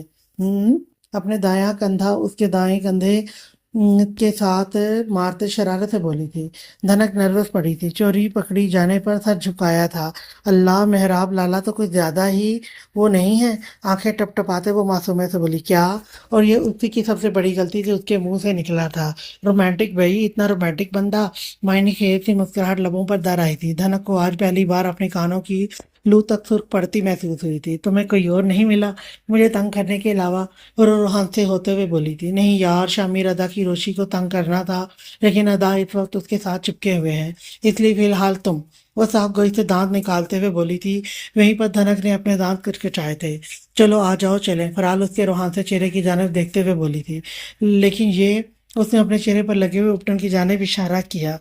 अपने दायां कंधा उसके दाएं कंधे के साथ मारते शरारत से बोली थी। धनक नर्वस पड़ी थी, चोरी पकड़ी जाने पर सर झुकाया था। अल्लाह, मेहराब लाला तो कुछ ज्यादा ही वो नहीं है? आंखें टपटपाते वो मासूमियत से बोली, क्या? और ये उसी की सबसे बड़ी गलती थी, उसके मुंह से निकला था। रोमांटिक भाई, इतना रोमांटिक बंदा। मायने खेत की मुस्कुराहट लबों पर दर आई थी। धनक को आज पहली बार अपने कानों की लू तक सुर्ख पड़ती महसूस हुई थी। तुम्हें कोई और नहीं मिला मुझे तंग करने के अलावा? और रूहान से होते हुए बोली थी। नहीं यार, शामिर अदा की रोशी को तंग करना था, लेकिन अदा इस वक्त उसके साथ चिपके हुए हैं, इसलिए फिलहाल तुम। वो साफ गोई से दांत निकालते हुए बोली थी। वहीं पर धनक ने अपने दांत किटकिटाए थे। चलो आ जाओ चलें, फरहाल उसके रूहान से चेहरे की जानिब देखते हुए बोली थी। लेकिन ये, उसने अपने चेहरे पर लगे हुए उपटन की जानिब इशारा किया।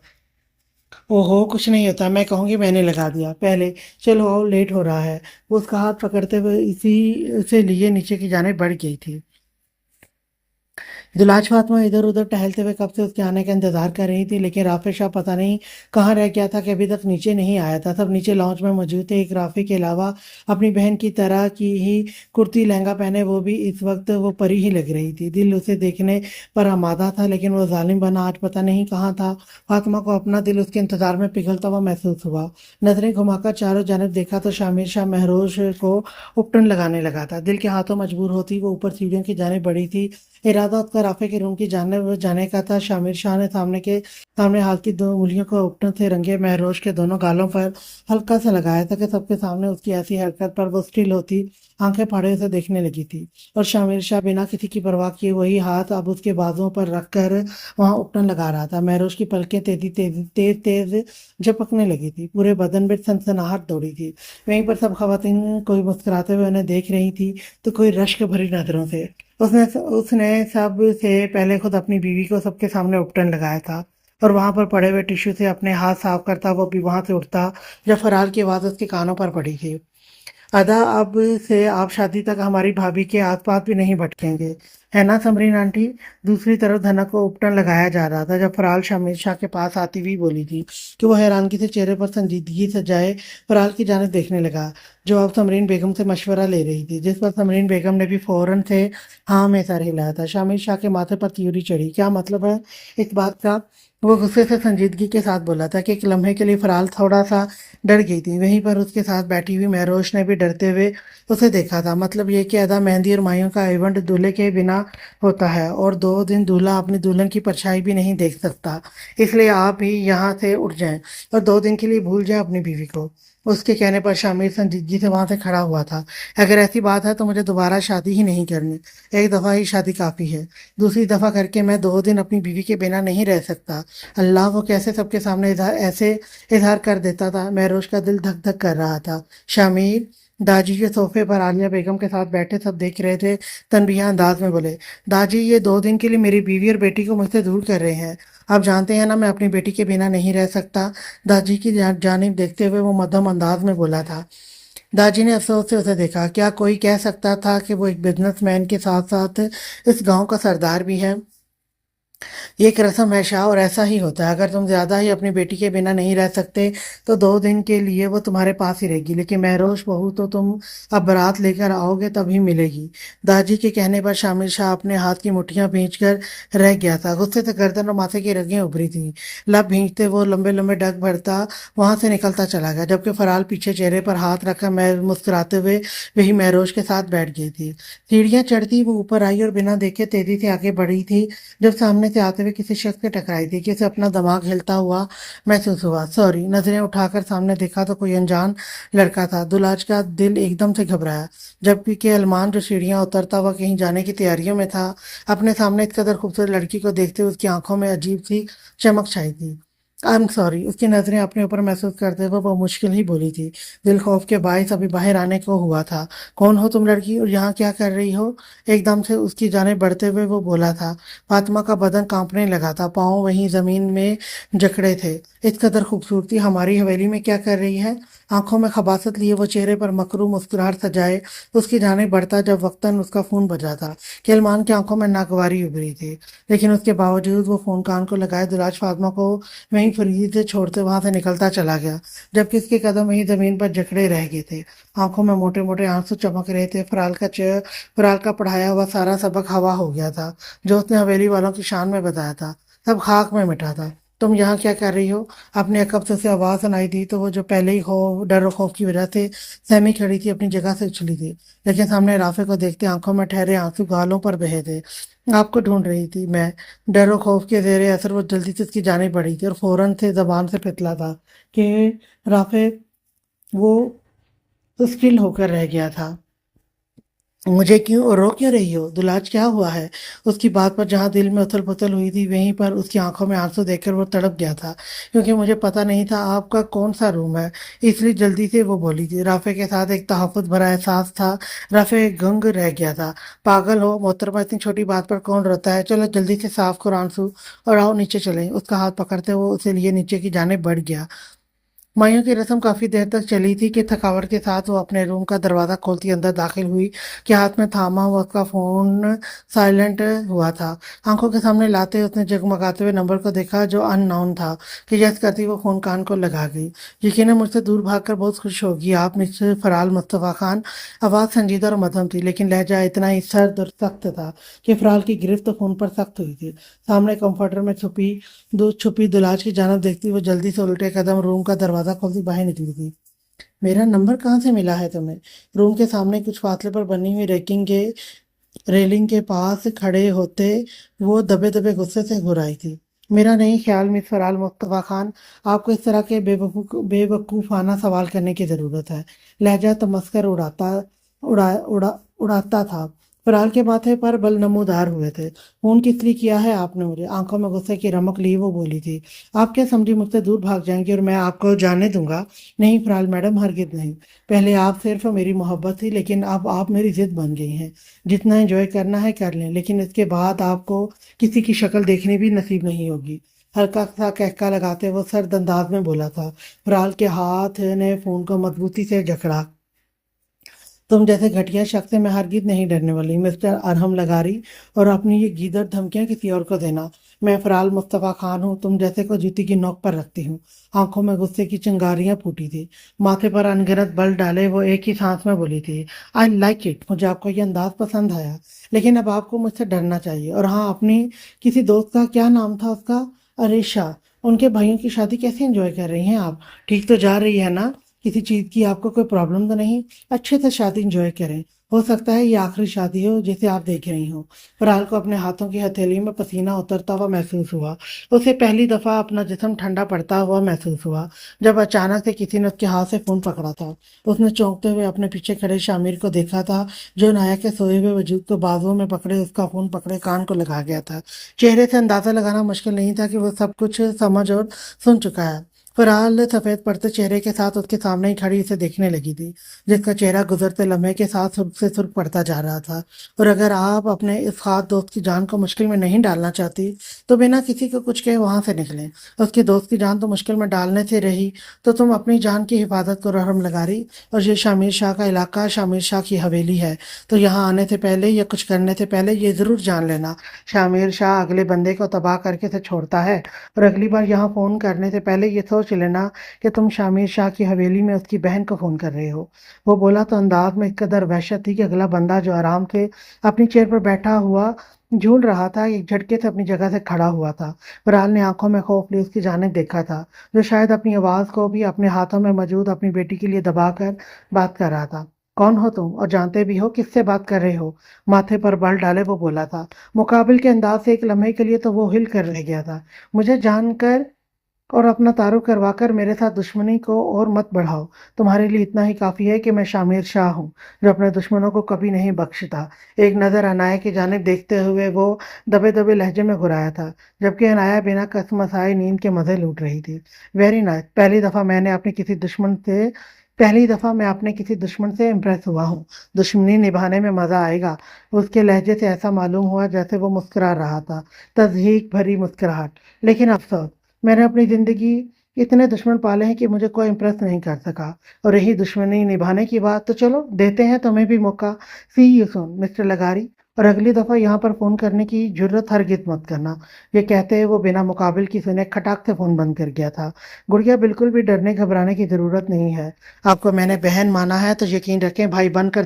ओहो, कुछ नहीं होता, मैं कहूँगी मैंने लगा दिया पहले। चलो आओ, लेट हो रहा है। वो उसका हाथ पकड़ते हुए इसी से लिए नीचे की जानिब बढ़ गई थी। दुलाज फातिमा इधर उधर टहलते हुए कब से उसके आने का इंतजार कर रही थी, लेकिन राफिर शाह पता नहीं कहाँ रह गया था कि अभी तक नीचे नहीं आया था। सब नीचे लॉन्च में मौजूद थे। एक राफी के अलावा अपनी बहन की तरह की ही कुर्ती लहंगा पहने वो भी इस वक्त वो परी ही लग रही थी। दिल उसे देखने पर आमादा था, लेकिन वो जालिम बना आज पता नहीं कहाँ था। फातिमा को अपना दिल उसके इंतजार में पिघलता हुआ महसूस हुआ। नजरें घुमाकर चारों जानब देखा तो शामिर शाह महरोज को उपटन लगाने लगा था। दिल के हाथों मजबूर होती वो ऊपर सीढ़ियों की जाने बढ़ी थी। इरादा उसका राफे के रूम की जाने जाने का था। शामिर शाह ने सामने हाथ की दो उंगलियों को उपटन से रंगे महरोज के दोनों गालों पर हल्का सा लगाया था कि सबके सामने उसकी ऐसी हरकत पर वो स्टिल होती आंखें फाड़े उसे देखने लगी थी। और शामिर शाह बिना किसी की परवाह किए वही हाथ अब उसके बाजुओं पर रखकर वहां उपटन लगा रहा था। महरोज की पलकें तेज तेज झपकने लगी थी। पूरे बदन में सनसनाहट दौड़ी थी। वहीं पर सब खवातीन कोई मुस्कुराते हुए उन्हें देख रही थी तो कोई रश्क भरी नजरों से। उसने उसने सब से पहले खुद अपनी बीवी को सबके सामने उपटन लगाया था, और वहां पर पड़े हुए टिश्यू से अपने हाथ साफ करता वो भी वहां से उठता जब फरहाल की आवाज उसके कानों पर पड़ी थी। अदा, अब से आप शादी तक हमारी भाभी के आसपास भी नहीं भटकेंगे, है ना समरीन आंटी? दूसरी तरफ धनक को उपटन लगाया जा रहा था जब फरहाल शामिर शाह के पास आती हुई बोली थी कि वो हैरानगी से चेहरे पर संजीदगी सजाए फरहाल की जानिब देखने लगा, जो अब समरीन बेगम से मशवरा ले रही थी, जिस पर समरीन बेगम ने भी फौरन से हाँ में सर हिलाया था। शामिर शाह के माथे पर त्योरी चढ़ी। क्या मतलब है इस बात का? वो गुस्से से संजीदगी के साथ बोला था कि एक लम्हे के लिए फरहाल थोड़ा सा डर गई थी। वहीं पर उसके साथ बैठी हुई महरोश ने भी डरते हुए उसे देखा था। मतलब ये कि अदा, मेहंदी और माइयों का इवेंट दूल्हे के बिना होता है, और 2 दिन दूल्हा अपनी दुल्हन की परछाई भी नहीं देख सकता, इसलिए आप ही यहाँ से उठ जाएं और 2 दिन के लिए भूल जाएं अपनी बीवी को। उसके कहने पर शामिर संजीदगी से वहां से खड़ा हुआ था। अगर ऐसी बात है तो मुझे दोबारा शादी ही नहीं करनी। एक दफा ही शादी काफी है। दूसरी दफा करके मैं 2 दिन अपनी बीवी के बिना नहीं रह सकता। अल्लाह, वो कैसे सबके सामने ऐसे इजहार कर देता था। महरोज का दिल धक धक कर रहा था। शामिर, दाजी के सोफे पर आलिया बेगम के साथ बैठे सब देख रहे थे। तनबीहा अंदाज में बोले, दाजी ये 2 दिन के लिए मेरी बीवी और बेटी को मुझसे दूर कर रहे हैं। आप जानते हैं ना, मैं अपनी बेटी के बिना नहीं रह सकता। दाजी की जानिब देखते हुए वो मध्यम अंदाज में बोला था। दाजी ने अफसोस से उसे देखा। क्या कोई कह सकता था कि वो एक बिजनेसमैन के साथ साथ इस गांव का सरदार भी है? ये एक रस्म है शाह, और ऐसा ही होता है। अगर तुम ज्यादा ही अपनी बेटी के बिना नहीं रह सकते तो 2 दिन के लिए वो तुम्हारे पास ही रहेगी, लेकिन महरोश बहू तो तुम अब बारात लेकर आओगे तभी मिलेगी। दादी के कहने पर शामिर शाह अपने हाथ की मुट्ठियां भींच कर रह गया था। गुस्से से गर्दन और माथे की रगें उभरी थी। लब भींचते वो लंबे लंबे डग भरता वहां से निकलता चला गया, जबकि फराल पीछे चेहरे पर हाथ रखकर मैं मुस्कुराते हुए वही महरोश के साथ बैठ गई थी। सीढ़ियां चढ़ती वो ऊपर आई और बिना देखे तेजी से आगे बढ़ी थी, जब सामने से आते हुए किसी शख्स से टकराई थी कि उसे अपना दिमाग हिलता हुआ महसूस हुआ। सॉरी, नजरें उठाकर सामने देखा तो कोई अनजान लड़का था। दुलाज का दिल एकदम से घबराया, जबकि के अलमान जो सीढ़ियां उतरता हुआ कहीं जाने की तैयारियों में था, अपने सामने इस कदर खूबसूरत लड़की को देखते हुए उसकी आंखों में अजीब सी चमक छाई थी। आई एम सॉरी, उसकी नजरें अपने ऊपर महसूस करते हुए वो मुश्किल ही बोली थी। दिल खौफ के बायस अभी बाहर आने को हुआ था। कौन हो तुम लड़की, और यहाँ क्या कर रही हो? एकदम से उसकी जाने बढ़ते हुए वो बोला था। फातिमा का बदन कांपने लगा था। पाँव वहीं जमीन में जकड़े थे। इस कदर खूबसूरती हमारी हवेली में क्या कर रही है? आंखों में खबासत लिए वो चेहरे पर मकरू मुस्कुराहट सजाए उसकी जाने बढ़ता जब वक्तन उसका फोन बजा था। केलमान की आंखों में नागवारी उभरी थी, लेकिन उसके बावजूद वो फोन कान को लगाए दुलाज फातिमा को वहीं फरीद से छोड़ते वहां से निकलता चला गया, जबकि उसके कदम वहीं जमीन पर जकड़े रह गए थे। आंखों में मोटे मोटे आंसू चमक रहे थे। फराल का पढ़ाया हुआ सारा सबक हवा हो गया था, जो उसने हवेली वालों की शान में बताया था, सब खाक में मिटा था। तुम यहाँ क्या कर रही हो? अपने अकब से उसे आवाज सुनाई दी तो वो जो पहले ही डर और खौफ की वजह से सहमी खड़ी थी, अपनी जगह से उछली थी, लेकिन सामने राफे को देखते आंखों में ठहरे आंसू गालों पर बहे थे। आपको ढूंढ रही थी मैं। डर और खौफ के जेरे असर वो जल्दी से उसकी जाने पड़ी थी और फौरन से जबान से फितला था कि राफे, वो स्टिल होकर रह गया था। मुझे क्यों और रो क्यों रही हो? दुलाज क्या हुआ है? उसकी बात पर जहाँ दिल में उथल पुथल हुई थी वहीं पर उसकी आंखों में आंसू देखकर वो तड़प गया था, क्योंकि मुझे पता नहीं था आपका कौन सा रूम है, इसलिए जल्दी से वो बोली थी। राफे के साथ एक तहफ़्फ़ुज़ भरा एहसास था। राफे गंग रह गया था। पागल हो मोहतरमा, इतनी छोटी बात पर कौन रोता है? चलो जल्दी से साफ करो आंसू और आओ नीचे चलें। उसका हाथ पकड़ते वो उसे लिए नीचे की जाने बढ़ गया। माइयों की रस्म काफी देर तक चली थी कि थकावट के साथ वो अपने रूम का दरवाजा खोलती अंदर दाखिल हुई कि हाथ में थामा हुआ उसका फोन साइलेंट हुआ था। आंखों के सामने लाते उसने जगमगाते हुए नंबर को देखा जो अननोन था। कि जैसे करती वो फोन कान को लगा गई। यकीनन मुझसे दूर भागकर बहुत खुश होगी आप, मिस्टर फराल मुस्तफा खान। आवाज संजीदा और मध्यम थी, लेकिन लहजा इतना ही सर्द और सख्त था कि फराल की गिरफ्त फोन पर सख्त हुई थी। सामने कंफर्टर में छुपी दुलाज की जानब देखती वो जल्दी से उल्टे कदम रूम का दरवाजा खोलती बाहर निकली थी। मेरा नंबर कहाँ से मिला है तुम्हें? रूम के सामने कुछ फासले पर बनी हुई रेलिंग के पास खड़े होते वो दबे दबे गुस्से से घुराई थी। मेरा नहीं ख्याल मिस फराल मुस्तफा खान, आपको इस तरह के बेवकूफ़ाना सवाल करने की ज़रूरत है। लहजा तमस्कर उड़ाता था। फराल के माथे पर बल नमूदार हुए थे। खून किस लिए किया है आपने मुझे? आंखों में गुस्से की रमक ली वो बोली थी। आप क्या समझी मुझसे दूर भाग जाएंगी और मैं आपको जाने दूंगा? नहीं फराल मैडम, हरगिज नहीं। पहले आप सिर्फ मेरी मोहब्बत थी, लेकिन अब आप मेरी जिद बन गई हैं। जितना एंजॉय करना है कर लें, लेकिन इसके बाद आपको किसी की शक्ल देखनी भी नसीब नहीं होगी। हल्का सा कहका लगाते वो सर्द अंदाज में बोला था। फराल के हाथ ने फोन को मजबूती से जकड़ा। तुम जैसे घटिया शख्स से मैं हरगिज नहीं डरने वाली मिस्टर अरहम लगारी, और अपनी ये गीदड़ धमकियां किसी और को देना। मैं फराल मुस्तफा खान हूँ, तुम जैसे को जूती की नोक पर रखती हूँ। आंखों में गुस्से की चिंगारियां फूटी थी। माथे पर अनगिनत बल डाले वो एक ही सांस में बोली थी, आई लाइक इट, मुझे आपका ये अंदाज पसंद आया। लेकिन अब आपको मुझसे डरना चाहिए। और हाँ, अपनी किसी दोस्त का क्या नाम था उसका? अरेशा। उनके भाइयों की शादी कैसे एंजॉय कर रही हैं आप? ठीक तो जा रही है ना? किसी चीज़ की आपको कोई प्रॉब्लम तो नहीं? अच्छे से शादी इंजॉय करें। हो सकता है ये आखिरी शादी हो जिसे आप देख रही हो। फरहाल को अपने हाथों की हथेली में पसीना उतरता हुआ महसूस हुआ। उसे पहली दफा अपना जिस्म ठंडा पड़ता हुआ महसूस हुआ जब अचानक से किसी ने उसके हाथ से फोन पकड़ा था। उसने चौंकते हुए अपने पीछे खड़े शामिर को देखा था, जो नाया के सोए हुए वजूद को बाजुओं में पकड़े उसका फोन पकड़े कान को लगा गया था। चेहरे से अंदाजा लगाना मुश्किल नहीं था कि वो सब कुछ समझ और सुन चुका है। फरहाल सफेद पड़ते चेहरे के साथ उसके सामने ही खड़ी उसे देखने लगी थी, जिसका चेहरा गुजरते लम्हे के साथ सुर्ख से सुर्ख पड़ता जा रहा था। और अगर आप अपने इस खास दोस्त की जान को मुश्किल में नहीं डालना चाहती तो बिना किसी को कुछ कहे वहां से निकलें। उसके दोस्त की जान तो मुश्किल में डालने से रही तो तुम अपनी जान की हिफाजत को रहम लगा रही। और ये शामिर शाह का इलाका शामिर शाह की हवेली है, तो यहाँ आने से पहले या कुछ करने से पहले ये जरूर जान लेना, शामिर शाह अगले बंदे को तबाह करके से छोड़ता है। और अगली बार यहाँ फ़ोन करने से पहले ये सोच लेना कि तुम शामिर शाह की हवेली में उसकी बहन को फ़ोन कर रहे हो। वो बोला तो अंदाज में इस कदर वहशत थी कि अगला बंदा जो आराम से अपनी चेयर पर बैठा हुआ झूल रहा था, एक झटके से अपनी जगह से खड़ा हुआ था। फरहाल ने आंखों में खौफ लिए उसकी जानिब देखा था, जो शायद अपनी आवाज़ को भी अपने हाथों में मौजूद अपनी बेटी के लिए दबाकर बात कर रहा था। कौन हो तुम, और जानते भी हो किससे बात कर रहे हो? माथे पर बल डाले वो बोला था। मुकाबिल के अंदाज से एक लम्हे के लिए तो वो हिल कर रह गया था। मुझे जानकर और अपना तारुफ करवाकर मेरे साथ दुश्मनी को और मत बढ़ाओ। तुम्हारे लिए इतना ही काफ़ी है कि मैं शामिर शाह हूँ, जो अपने दुश्मनों को कभी नहीं बख्शता। एक नज़र अनाया की जानिब देखते हुए वो दबे दबे लहजे में घुराया था, जबकि अनाया बिना कसमसाए नींद के मज़े लूट रही थी। वेरी नाइस, पहली दफ़ा मैं अपने किसी दुश्मन से इम्प्रेस हुआ हूँ। दुश्मनी निभाने में मज़ा आएगा। उसके लहजे से ऐसा मालूम हुआ जैसे वो मुस्कुरा रहा था, तज़हीक भरी मुस्कुराहट। लेकिन अफसोस, मैंने अपनी ज़िंदगी इतने दुश्मन पाले हैं कि मुझे कोई इम्प्रेस नहीं कर सका। और रही दुश्मनी निभाने की बात, तो चलो देते हैं तुम्हें भी मौका। सी यू सून मिस्टर लगारी, और अगली दफ़ा यहाँ पर फ़ोन करने की जुर्रत हरगिज़ मत करना। ये कहते हुए वो बिना मुकाबिल की सुने खटाक से फ़ोन बंद कर गया था। गुड़िया, बिल्कुल भी डरने घबराने की ज़रूरत नहीं है। आपको मैंने बहन माना है तो यकीन रखें भाई बनकर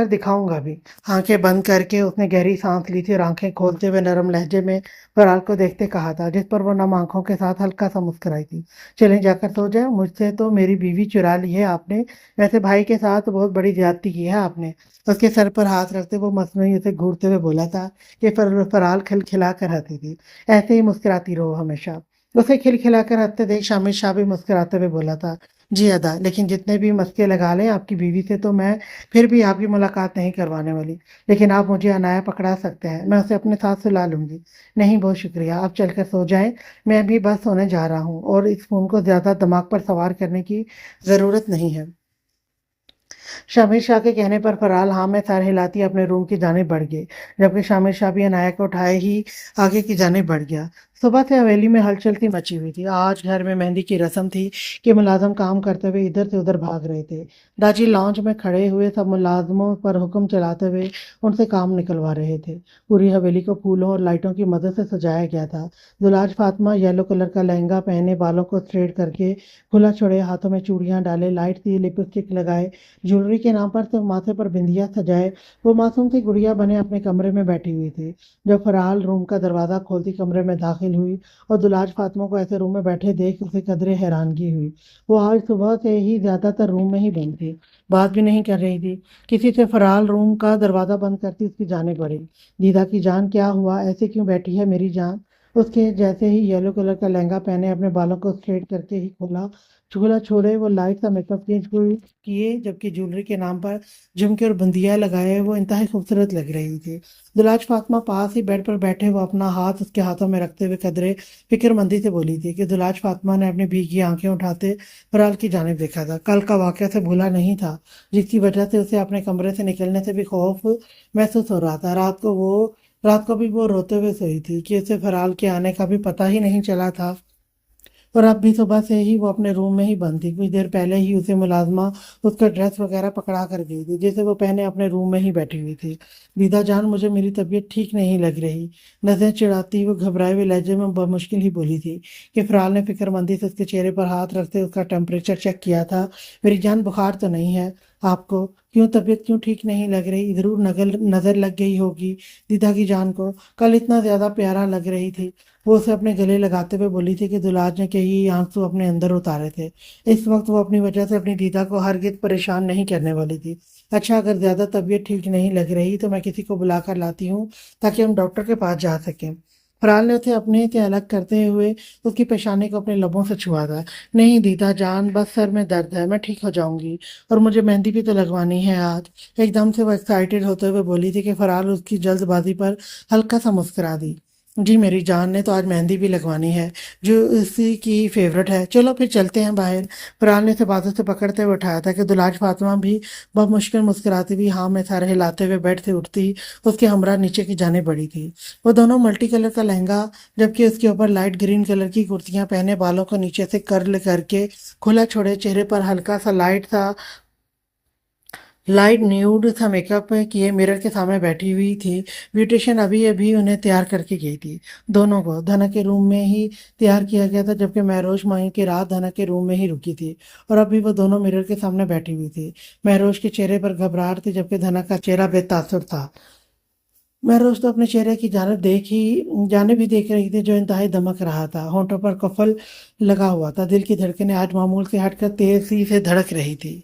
दिखाऊंगा भी। आंखें बंद करके उसने गहरी सांस ली थी और आंखें खोलते हुए नरम लहजे में फराल को देखते कहा था, जिस पर वो नम आंखों के साथ हल्का सा मुस्कुराई थी। चलें जाकर सो जाए, मुझसे तो मेरी बीवी चुरा ली है आपने। वैसे भाई के साथ बहुत बड़ी ज्यादती की है आपने। उसके सर पर हाथ रखते वो मसनूई उसे घूरते हुए बोला था कि फराल खिलखिला कर हंसी थी। ऐसे ही मुस्कुराती रहो हमेशा। اسے کھلکھلا کر ہنستے دیکھ شامل شاہ بھی مسکراتے ہوئے بولا تھا، جی ادا، لیکن جتنے بھی مسکے لگا لیں آپ کی بیوی سے تو میں پھر بھی آپ کی ملاقات نہیں کروانے والی، لیکن آپ مجھے عنایا پکڑا سکتے ہیں، میں اسے اپنے ساتھ سلا لوں گی۔ نہیں، بہت شکریہ، آپ چل کر سو جائیں، میں بھی بس سونے جا رہا ہوں اور اس فون کو زیادہ دماغ پر سوار کرنے کی ضرورت نہیں ہے۔ شامر شاہ کے کہنے پر فرحال ہاں میں سر ہلاتی اپنے روم کی جانب بڑھ گئے، جبکہ شامر شاہ بھی عنایا کو اٹھائے ہی آگے کی جانب بڑھ گیا۔ صبح سے حویلی میں ہلچل سی مچی ہوئی تھی۔ آج گھر میں مہندی کی رسم تھی کہ ملازم کام کرتے ہوئے ادھر سے ادھر بھاگ رہے تھے۔ داجی لاؤنج میں کھڑے ہوئے سب ملازموں پر حکم چلاتے ہوئے ان سے کام نکلوا رہے تھے۔ پوری حویلی کو پھولوں اور لائٹوں کی مدد سے سجایا گیا تھا۔ دلاج فاطمہ یلو کلر کا لہنگا پہنے، بالوں کو اسٹریٹ کر کے کھلا چھوڑے، ہاتھوں میں چوڑیاں ڈالے، لائٹ سی لپسٹک لگائے، جیولری کے نام پر صرف ماتھے پر بندیا سجائے وہ معصوم سی گڑیا بنے اپنے کمرے میں بیٹھی ہوئی تھی۔ جب فرحال روم کا دروازہ کھولتی کمرے میں داخل ہوئی اور دلاج فاطمہ کو ایسے روم میں بیٹھے دیکھ اسے قدرے حیرانگی ہوئی۔ وہ آج صبح سے ہی زیادہ تر روم میں ہی بند تھی، بات بھی نہیں کر رہی تھی کسی سے۔ فرحال روم کا دروازہ بند کرتی اس کی جانب بڑھی۔ دیدا کی جان، کیا ہوا؟ ایسے کیوں بیٹھی ہے میری جان؟ اس کے جیسے ہی یلو کلر کا لہنگا پہنے، اپنے بالوں کو اسٹریٹ کر کے ہی کھلا چھوڑے وہ لائٹ سا میک اپ کیے، جبکہ جیولری کے نام پر جھمکے اور بندیاں لگائے وہ انتہائی خوبصورت لگ رہی تھی۔ دلاج فاطمہ پاس ہی بیڈ پر بیٹھے وہ اپنا ہاتھ اس کے ہاتھوں میں رکھتے ہوئے قدرے فکر مندی سے بولی تھی کہ دلاج فاطمہ نے اپنی بھیگی آنکھیں اٹھاتے فرحال کی جانب دیکھا تھا۔ کل کا واقعہ سے بھولا نہیں تھا، جس کی وجہ سے اسے اپنے کمرے سے نکلنے سے بھی خوف محسوس ہو رہا تھا۔ رات کو بھی وہ روتے ہوئے سوئی تھی کہ اسے فرحال کے آنے کا بھی پتہ ہی نہیں چلا تھا، اور اب بھی صبح سے ہی وہ اپنے روم میں ہی بند تھی۔ کچھ دیر پہلے ہی اسے ملازمہ اس کا ڈریس وغیرہ پکڑا کر گئی تھی جسے وہ پہنے اپنے روم میں ہی بیٹھی ہوئی تھی۔ دیدا جان، مجھے میری طبیعت ٹھیک نہیں لگ رہی، نظریں چڑھاتی وہ گھبرائے ہوئے لہجے میں بمشکل ہی بولی تھی کہ فرحال نے فکر مندی سے اس کے چہرے پر ہاتھ رکھتے اس کا ٹیمپریچر چیک کیا تھا۔ میری جان، بخار تو نہیں ہے آپ کو؟ کیوں طبیعت کیوں ٹھیک نہیں لگ رہی؟ ضرور نظر لگ گئی ہوگی دیدا کی جان کو، کل اتنا زیادہ پیارا لگ رہی تھی۔ وہ اسے اپنے گلے لگاتے ہوئے بولی تھی کہ دلاج نے کئی آنسو اپنے اندر اتارے تھے۔ اس وقت وہ اپنی وجہ سے اپنی دیدا کو ہرگز پریشان نہیں کرنے والی تھی۔ اچھا، اگر زیادہ طبیعت ٹھیک نہیں لگ رہی تو میں کسی کو بلا کر لاتی ہوں تاکہ ہم ڈاکٹر کے پاس جا سکیں۔ فرحال نے اسے اپنے سے الگ کرتے ہوئے اس کی پیشانی کو اپنے لبوں سے چھوا تھا۔ نہیں دیدا جان، بس سر میں درد ہے، میں ٹھیک ہو جاؤں گی، اور مجھے مہندی بھی تو لگوانی ہے آج۔ ایک دم سے وہ ایکسائٹیڈ ہوتے ہوئے بولی تھی کہ فرحال اس کی جلد بازی پر ہلکا سا مسکرا دی۔ جی، میری جان نے تو آج مہندی بھی لگوانی ہے جو اسی کی فیورٹ ہے، چلو پھر چلتے ہیں باہر۔ فرحال نے اسے بازو سے پکڑتے ہوئے اٹھایا تھا کہ دلاج فاطمہ بھی بہت مشکل مسکراتی ہوئی ہاں میں سر ہلاتے ہوئے بیڈ سے اٹھتی اس کے ہمراہ نیچے کی جانب بڑھی تھی۔ وہ دونوں ملٹی کلر کا لہنگا جبکہ اس کے اوپر لائٹ گرین کلر کی کرتیاں پہنے، بالوں کو نیچے سے کرل کر کے کھلا چھوڑے، چہرے پر ہلکا سا لائٹ نیوڈ تھا میک اپ کیے مرر کے سامنے بیٹھی ہوئی تھی۔ بیوٹیشین ابھی ابھی انہیں تیار کر کے گئی تھی۔ دونوں کو دھنا کے روم میں ہی تیار کیا گیا تھا، جبکہ مہروش ماہی کی رات دھنا کے روم میں ہی رکی تھی، اور ابھی وہ دونوں مرر کے سامنے بیٹھی ہوئی تھی۔ مہروش کے چہرے پر گھبراہٹ تھی جبکہ دھنا کا چہرہ بے تاثر تھا۔ مہروش تو اپنے چہرے کی جانب ہی دیکھ رہی تھی جو انتہائی دمک رہا تھا، ہونٹوں پر کفل لگا ہوا تھا، دل کی دھڑکنیں آج معمول سے ہٹ کر تیزی سے دھڑک رہی تھی۔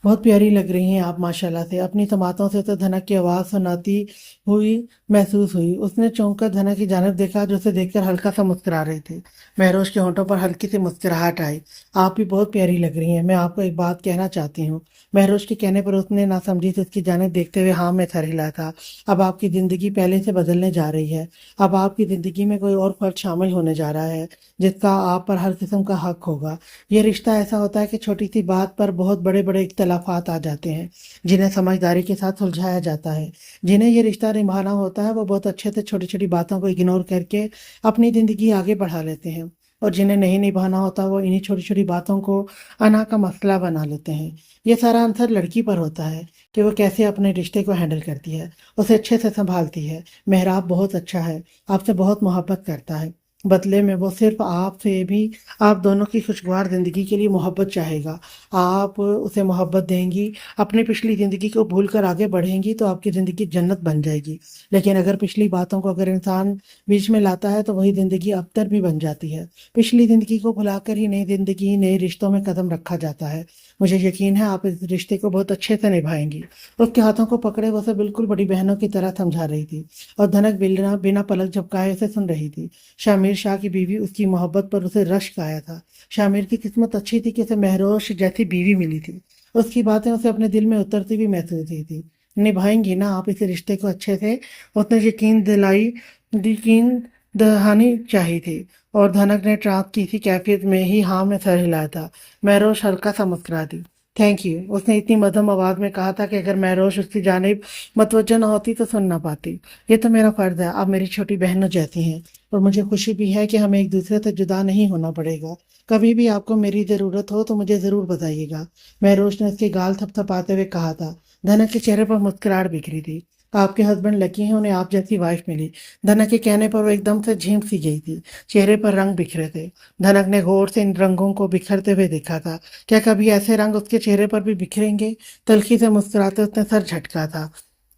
بہت پیاری لگ رہی ہیں آپ ماشاءاللہ سے، اپنی سماعتوں سے تو دھنک کی آواز سناتی ہوئی محسوس ہوئی۔ اس نے چونک کر دھنک کی جانب دیکھا جو اسے دیکھ کر ہلکا سا مسکرا رہے تھے۔ مہروش کے ہونٹوں پر ہلکی سی مسکراہٹ آئی۔ آپ بھی بہت پیاری لگ رہی ہیں، میں آپ کو ایک بات کہنا چاہتی ہوں۔ مہروش کے کہنے پر اس نے نہ سمجھی سے اس کی جانب دیکھتے ہوئے ہاں میں سر ہلا تھا۔ اب آپ کی زندگی پہلے سے بدلنے جا رہی ہے، اب آپ کی زندگی میں کوئی اور فرد شامل ہونے جا رہا ہے جس کا آپ پر ہر قسم کا حق ہوگا۔ یہ رشتہ ایسا ہوتا ہے کہ چھوٹی سی بات پر بہت بڑے بڑے اختلافات آ جاتے ہیں جنہیں سمجھداری کے ساتھ سلجھایا جاتا ہے۔ جنہیں یہ رشتہ نبھانا ہوتا ہے وہ بہت اچھے سے چھوٹی چھوٹی باتوں کو اگنور کر کے اپنی زندگی آگے بڑھا لیتے ہیں، اور جنہیں نہیں نبھانا ہوتا وہ انہی چھوٹی چھوٹی باتوں کو انا کا مسئلہ بنا لیتے ہیں۔ یہ سارا انصر لڑکی پر ہوتا ہے کہ وہ کیسے اپنے رشتے کو ہینڈل کرتی ہے، اسے اچھے سے سنبھالتی ہے۔ محراب بہت اچھا ہے، آپ سے بہت محبت کرتا ہے، بدلے میں وہ صرف آپ سے بھی آپ دونوں کی خوشگوار زندگی کے لیے محبت چاہے گا۔ آپ اسے محبت دیں گی، اپنی پچھلی زندگی کو بھول کر آگے بڑھیں گی تو آپ کی زندگی جنت بن جائے گی، لیکن اگر پچھلی باتوں کو اگر انسان بیچ میں لاتا ہے تو وہی زندگی ابتر بھی بن جاتی ہے۔ پچھلی زندگی کو بھلا کر ہی نئی زندگی، نئے رشتوں میں قدم رکھا جاتا ہے۔ مجھے یقین ہے آپ اس رشتے کو بہت اچھے سے نبھائیں گی۔ اس کے ہاتھوں کو پکڑے وہ اسے بالکل بڑی بہنوں کی طرح سمجھا رہی تھی اور دھنک بنا پلک جھپکائے اسے سن رہی تھی۔ شامیر شاہ کی بیوی اس کی محبت پر اسے رشک آیا تھا۔ شامیر کی قسمت اچھی تھی کہ اسے مہروش جیسی بیوی ملی تھی۔ اس کی باتیں اسے اپنے دل میں اترتی ہوئی محسوس ہوئی تھی۔ نبھائیں گی نا آپ اس رشتے کو اچھے سے؟ اس نے یقین دہانی چاہی تھی اور دھنک نے ٹرانس کی سی کیفیت میں ہی ہاں میں سر ہلایا تھا۔ مہروش ہلکا سا مسکرا دی۔ تھینک یو، اس نے اتنی مدھم آواز میں کہا تھا کہ اگر مہروش اس کی جانب متوجہ نہ ہوتی تو سن نہ پاتی۔ یہ تو میرا فرض ہے، آپ میری چھوٹی بہنوں جیسی ہیں اور مجھے خوشی بھی ہے کہ ہمیں ایک دوسرے سے جدا نہیں ہونا پڑے گا۔ کبھی بھی آپ کو میری ضرورت ہو تو مجھے ضرور بتائیے گا، مہروش نے اس کے گال تھپ تھپاتے ہوئے کہا تھا۔ دھنک کے چہرے پر مسکراہٹ بکھری تھی۔ آپ کے ہسبینڈ لکی ہیں، انہیں آپ جیسی وائف ملی۔ دھنک کے کہنے پر وہ ایک دم سے جھینک سی گئی تھی، چہرے پر رنگ بکھرے تھے۔ دھنک نے غور سے ان رنگوں کو بکھرتے ہوئے دیکھا تھا۔ کیا کبھی ایسے رنگ اس کے چہرے پر بھی بکھریں گے؟ تلخی سے مسکراتے اس نے سر جھٹکا تھا۔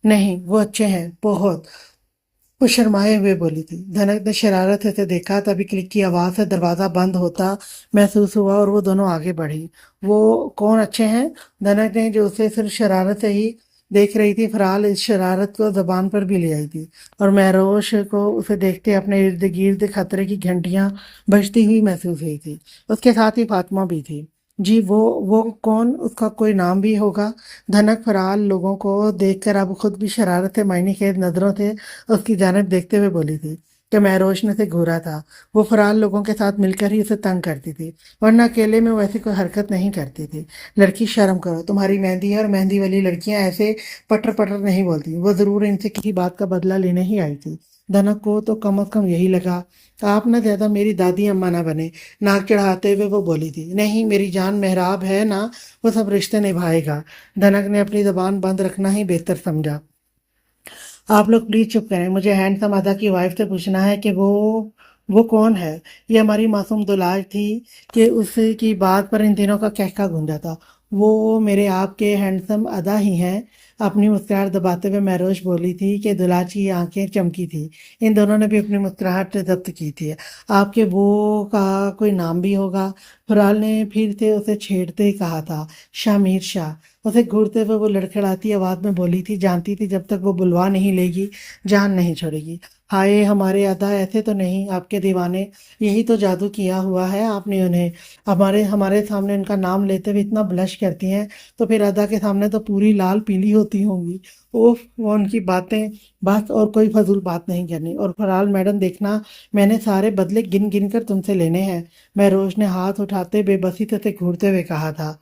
نہیں، وہ اچھے ہیں، بہت، وہ شرمائے ہوئے بولی تھی۔ دھنک نے شرارت سے اسے دیکھا، تبھی کلک کی آواز سے دروازہ بند ہوتا محسوس ہوا اور وہ دونوں آگے بڑھی۔ وہ کون اچھے ہیں؟ دھنک نے، جو اسے صرف شرارت سے ہی دیکھ رہی تھی، فیلحال اس شرارت کو زبان پر بھی لے آئی تھی اور مہروش کو اسے دیکھتے اپنے ارد گرد خطرے کی گھنٹیاں بجتی ہوئی محسوس ہوئی تھی۔ اس کے ساتھ ہی فاطمہ بھی تھی۔ جی وہ کون؟ اس کا کوئی نام بھی ہوگا؟ دھنک فیلحال لوگوں کو دیکھ کر اب خود بھی شرارت سے معنی خیز نظروں سے اس کی جانب دیکھتے ہوئے بولی تھی کہ مہروش نے اسے گھورا تھا۔ وہ فیلحال لوگوں کے ساتھ مل کر ہی اسے تنگ کرتی تھی، ورنہ اکیلے میں وہ ایسی کوئی حرکت نہیں کرتی تھی۔ لڑکی، شرم کرو، تمہاری مہندی ہے اور مہندی والی لڑکیاں ایسے پٹر پٹر نہیں بولتی۔ وہ ضرور ان سے کسی بات کا بدلہ لینے ہی آئی تھی۔ دھنک کو تو کم از کم یہی لگا۔ آپ نہ زیادہ میری دادی اماں نہ بنے، ناک چڑھاتے ہوئے وہ بولی تھی۔ نہیں، میری جان محراب ہے نا، وہ سب رشتے نبھائے گا۔ دھنک نے اپنی زبان بند رکھنا ہی بہتر سمجھا۔ آپ لوگ پلیز چپ کریں، مجھے ہینڈسم ادا کی وائف سے پوچھنا ہے کہ وہ کون ہے؟ یہ ہماری معصوم دلاج تھی کہ اس کی بات پر ان دنوں کا کہکا گونجا تھا۔ وہ میرے آپ کے ہینڈسم ادا ہی ہیں، اپنی مسکراہٹ دباتے ہوئے مہروش بولی تھی کہ دلاج کی آنکھیں چمکی تھی۔ ان دونوں نے بھی اپنی مسکراہٹ ضبط کی تھی۔ آپ کے وہ کا کوئی نام بھی ہوگا؟ فرال نے پھر سے اسے چھیڑتے ہی کہا تھا۔ شامیر شاہ، اسے گھورتے ہوئے وہ لڑکھڑاتی آواز میں بولی تھی۔ جانتی تھی جب تک وہ بلوا نہیں لے گی جان نہیں چھوڑے گی۔ ہائے، ہمارے ادا ایسے تو نہیں، آپ کے دیوانے، یہی تو جادو کیا ہوا ہے آپ نے انہیں۔ ہمارے سامنے ان کا نام لیتے ہوئے اتنا بلش کرتی ہیں تو پھر ادا کے سامنے تو پوری لال پیلی ہوتی ہوں گی۔ اوف، وہ ان کی باتیں، بس اور کوئی فضول بات نہیں کرنی۔ اور فرال میڈم دیکھنا، میں نے سارے بدلے گن گن کر تم سے لینے ہیں، مہروش نے ہاتھ اٹھاتے بے بسی سے اسے گھورتے ہوئے کہا تھا۔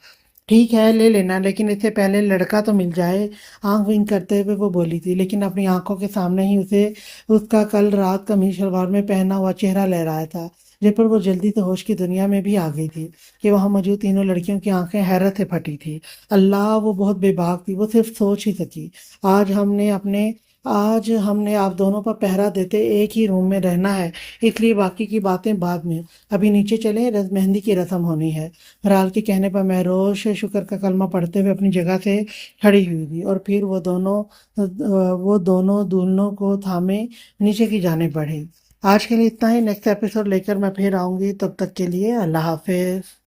ٹھیک ہے، لے لینا، لیکن اس سے پہلے لڑکا تو مل جائے، آنکھ ونک کرتے ہوئے وہ بولی تھی، لیکن اپنی آنکھوں کے سامنے ہی اسے اس کا کل رات قمیص شلوار میں پہنا ہوا چہرہ لہرایا تھا، جس پر وہ جلدی سے ہوش کی دنیا میں بھی آ گئی تھی کہ وہاں موجود تینوں لڑکیوں کی آنکھیں حیرت سے پھٹی تھی۔ اللہ، وہ بہت بے باک تھی، وہ صرف سوچ ہی سکی۔ آج ہم نے آپ دونوں پر پہرا دیتے ایک ہی روم میں رہنا ہے، اس لیے باقی کی باتیں بعد میں، ابھی نیچے چلیں، مہندی کی رسم ہونی ہے۔ فرال کے کہنے پر مہروش شکر کا کلمہ پڑھتے ہوئے اپنی جگہ سے کھڑی ہوئی تھی اور پھر وہ دونوں دلہنوں کو تھامے نیچے کی جانب بڑھی۔ آج کے لیے اتنا ہی، نیکسٹ ایپیسوڈ لے کر میں پھر آؤں گی، تب تک کے لیے اللہ حافظ۔